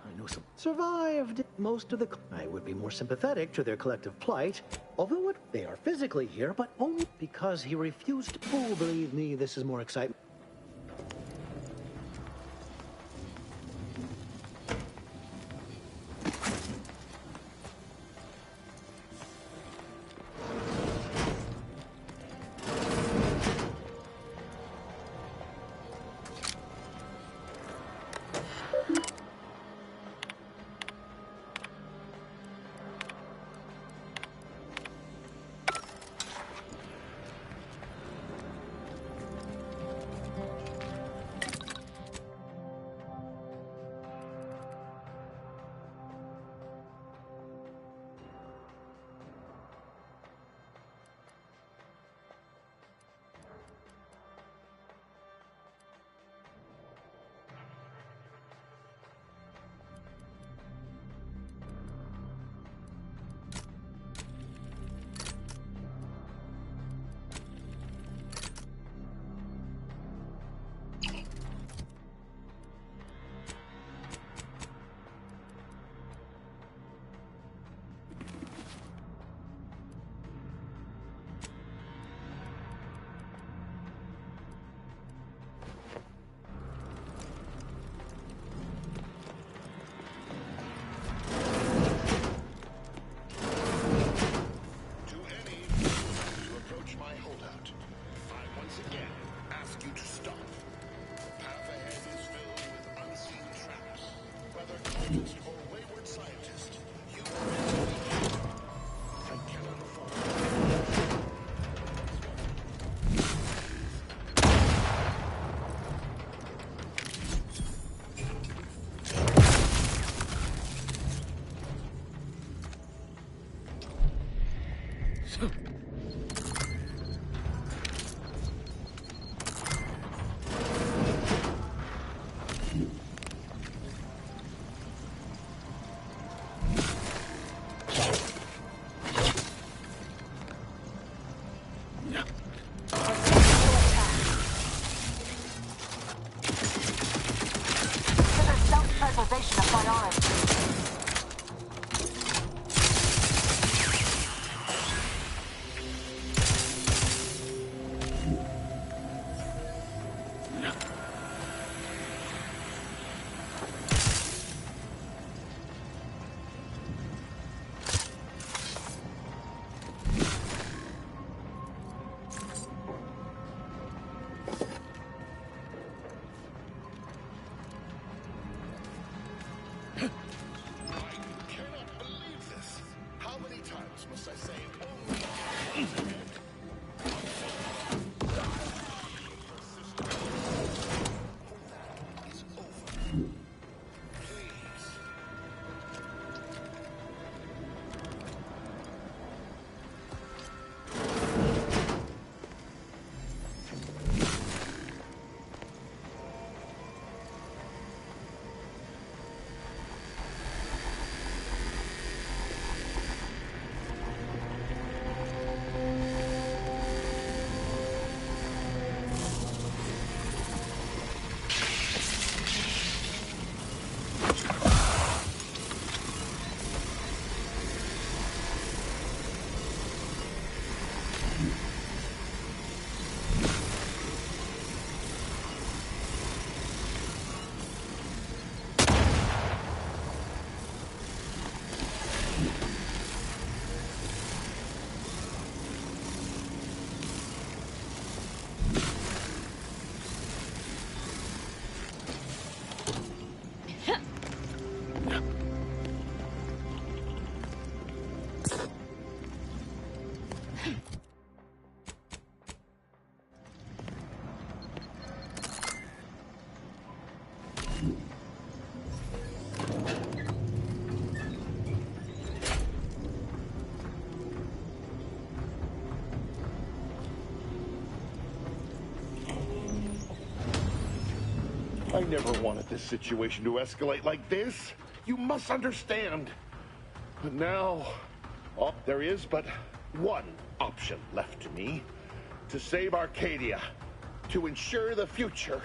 I know some survived. Most of the... I would be more sympathetic to their collective plight. Although they are physically here, but only because he refused. Oh, believe me, this is more excitement. Self-preservation a priority. I never wanted this situation to escalate like this. You must understand. But now, there is but one option left to me. To save Arcadia. To ensure the future.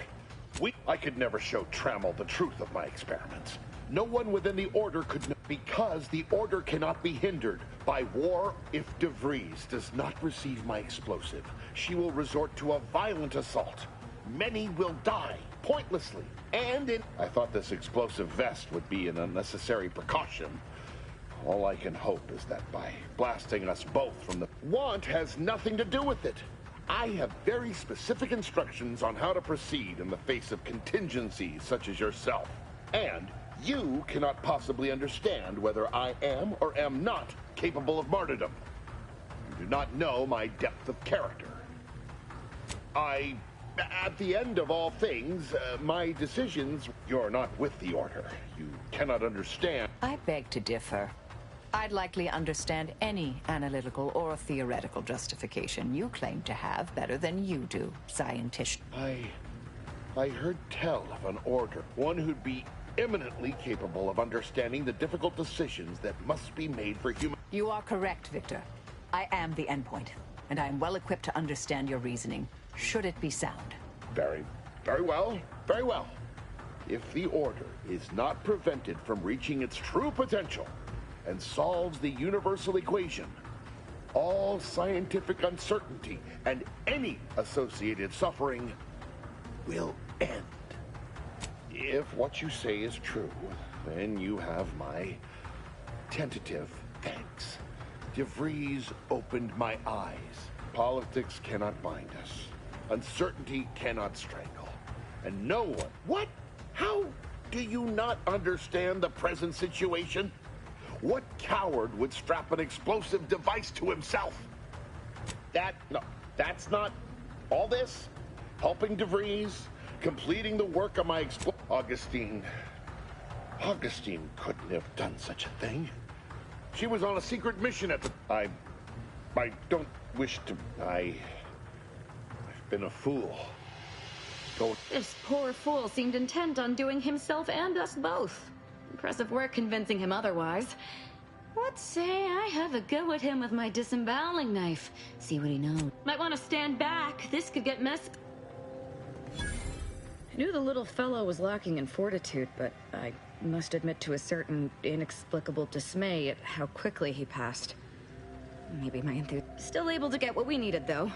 I could never show Trammell the truth of my experiments. No one within the Order could know, because the Order cannot be hindered by war. If DeVries does not receive my explosive, she will resort to a violent assault. Many will die, pointlessly, I thought this explosive vest would be an unnecessary precaution. All I can hope is that by blasting us both from the... Want has nothing to do with it. I have very specific instructions on how to proceed in the face of contingencies such as yourself. And you cannot possibly understand whether I am or am not capable of martyrdom. You do not know my depth of character. At the end of all things, my decisions... You're not with the Order. You cannot understand... I beg to differ. I'd likely understand any analytical or theoretical justification you claim to have better than you do, scientist. I heard tell of an Order, one who'd be eminently capable of understanding the difficult decisions that must be made for human... You are correct, Victor. I am the endpoint, and I am well equipped to understand your reasoning, should it be sound. Very well. Very well. If the Order is not prevented from reaching its true potential and solves the universal equation, all scientific uncertainty and any associated suffering will end. If what you say is true, then you have my tentative thanks. DeVries opened my eyes. Politics cannot bind us. Uncertainty cannot strangle. And no one... What? How do you not understand the present situation? What coward would strap an explosive device to himself? No, that's not... All this? Helping DeVries? Completing the work of my Augustine couldn't have done such a thing. She was on a secret mission at the... I don't wish to... I've been a fool. Go... This poor fool seemed intent on doing himself and us both. Impressive work convincing him otherwise. Let's say I have a go at him with my disemboweling knife. See what he knows. Might want to stand back. This could get messy. I knew the little fellow was lacking in fortitude, but I must admit to a certain inexplicable dismay at how quickly he passed. Maybe my enthusiasm. Still able to get what we needed, though.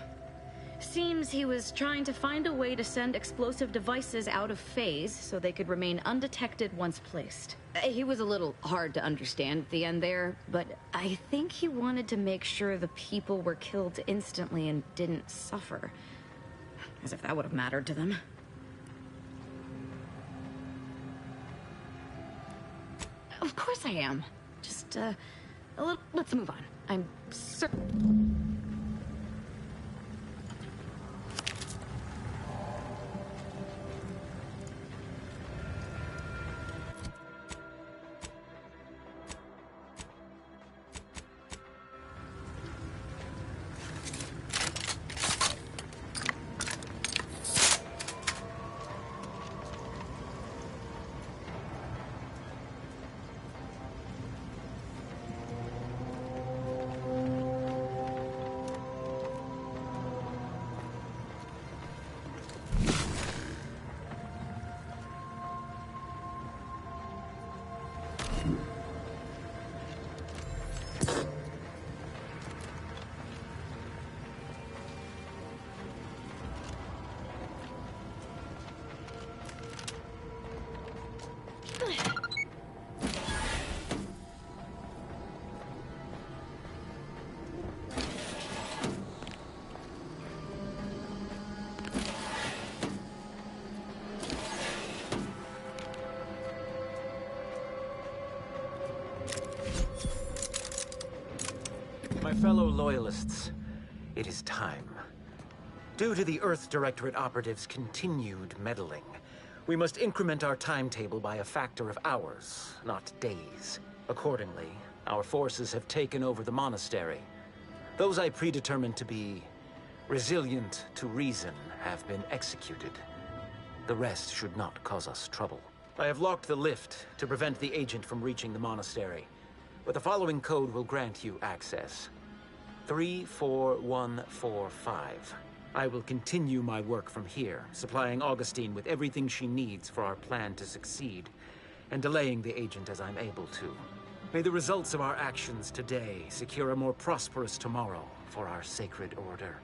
Seems he was trying to find a way to send explosive devices out of phase so they could remain undetected once placed. He was a little hard to understand at the end there, but I think he wanted to make sure the people were killed instantly and didn't suffer. As if that would have mattered to them. Of course I am. Just, let's move on. I'm certain... My fellow Loyalists, it is time. Due to the Earth Directorate operatives' continued meddling, we must increment our timetable by a factor of hours, not days. Accordingly, our forces have taken over the monastery. Those I predetermined to be resilient to reason have been executed. The rest should not cause us trouble. I have locked the lift to prevent the agent from reaching the monastery, but the following code will grant you access. 34145. I will continue my work from here, supplying Augustine with everything she needs for our plan to succeed, and delaying the agent as I'm able to. May the results of our actions today secure a more prosperous tomorrow for our sacred order.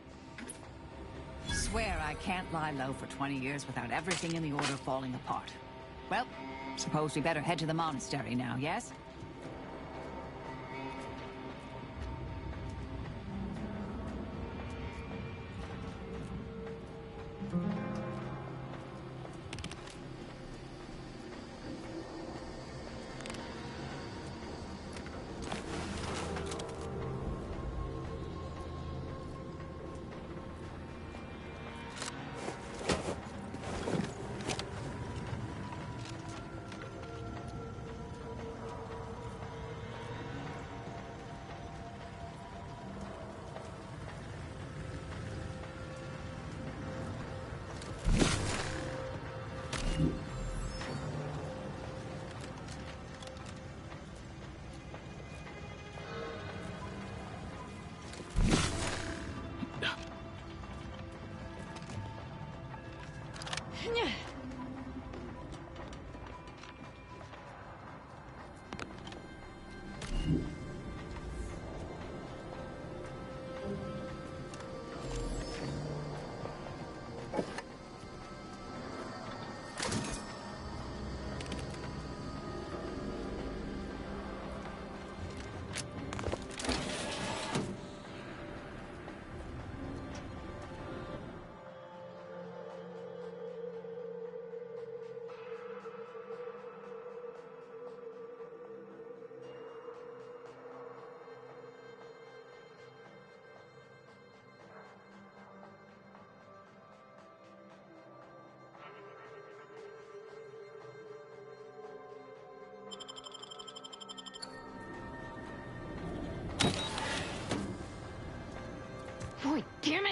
Swear I can't lie low for 20 years without everything in the order falling apart. Well, suppose we better head to the monastery now, yes?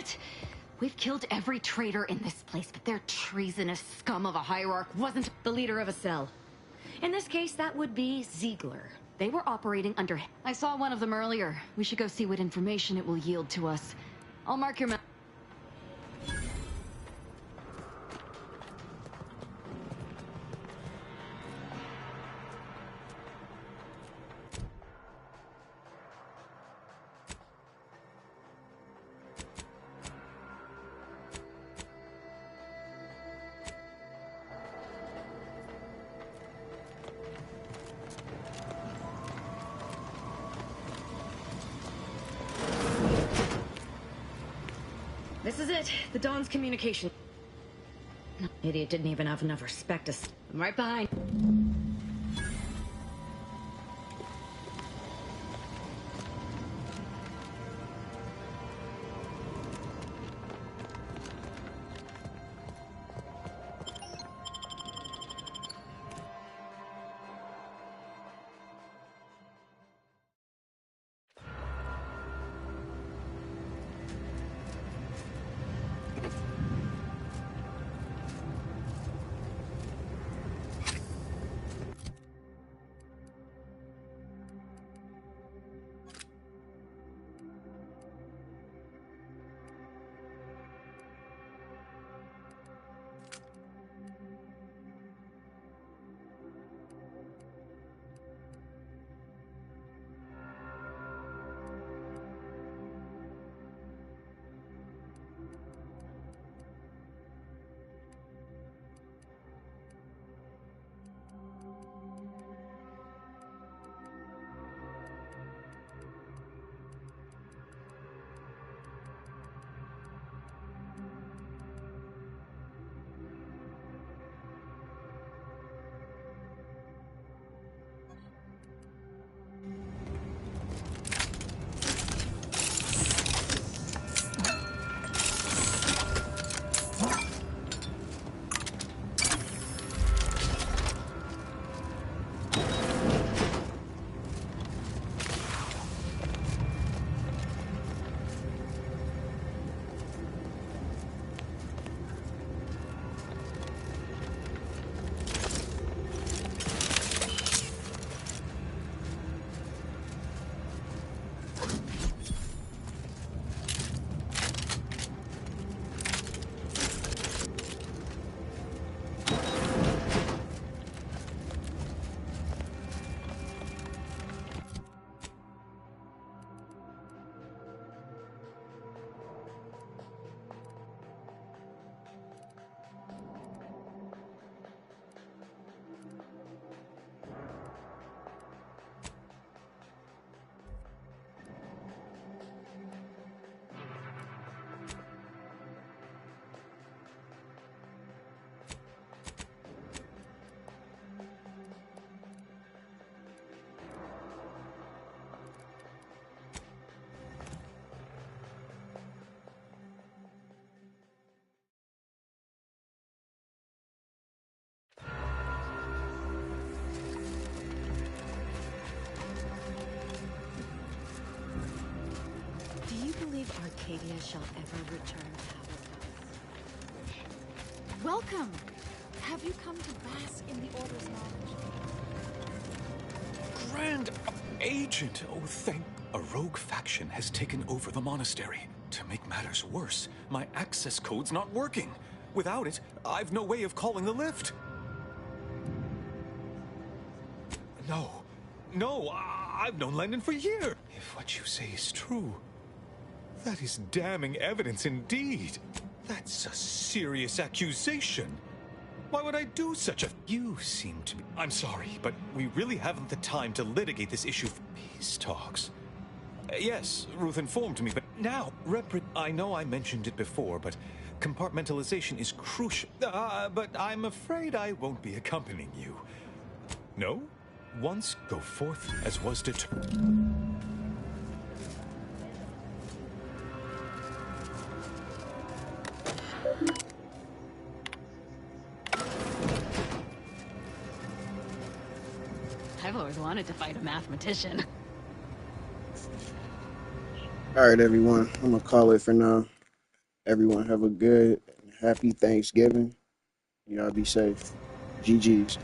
it! We've killed every traitor in this place, but their treasonous scum of a hierarch wasn't the leader of a cell. In this case, that would be Ziegler. They were operating under him. I saw one of them earlier. We should go see what information it will yield to us. I'll mark your map. This is it. The Dawn's communication. Idiot didn't even have enough respect to... I'm right behind. Arcadia shall ever return power. Welcome! Have you come to bask in the Order's knowledge? Grand Agent! Oh, thank... A rogue faction has taken over the monastery. To make matters worse, my access code's not working. Without it, I've no way of calling the lift. No, I've known Landon for years. If what you say is true, that is damning evidence indeed. That's a serious accusation. Why would I do such a... You seem to be... I'm sorry, but we really haven't the time to litigate this issue for peace talks. Yes, Ruth informed me, but now, I know I mentioned it before, but compartmentalization is crucial. But I'm afraid I won't be accompanying you. No? Once go forth as was determined. I've always wanted to fight a mathematician. All right, everyone. I'm gonna call it for now. Everyone have a good, happy Thanksgiving. Y'all be safe. GG's.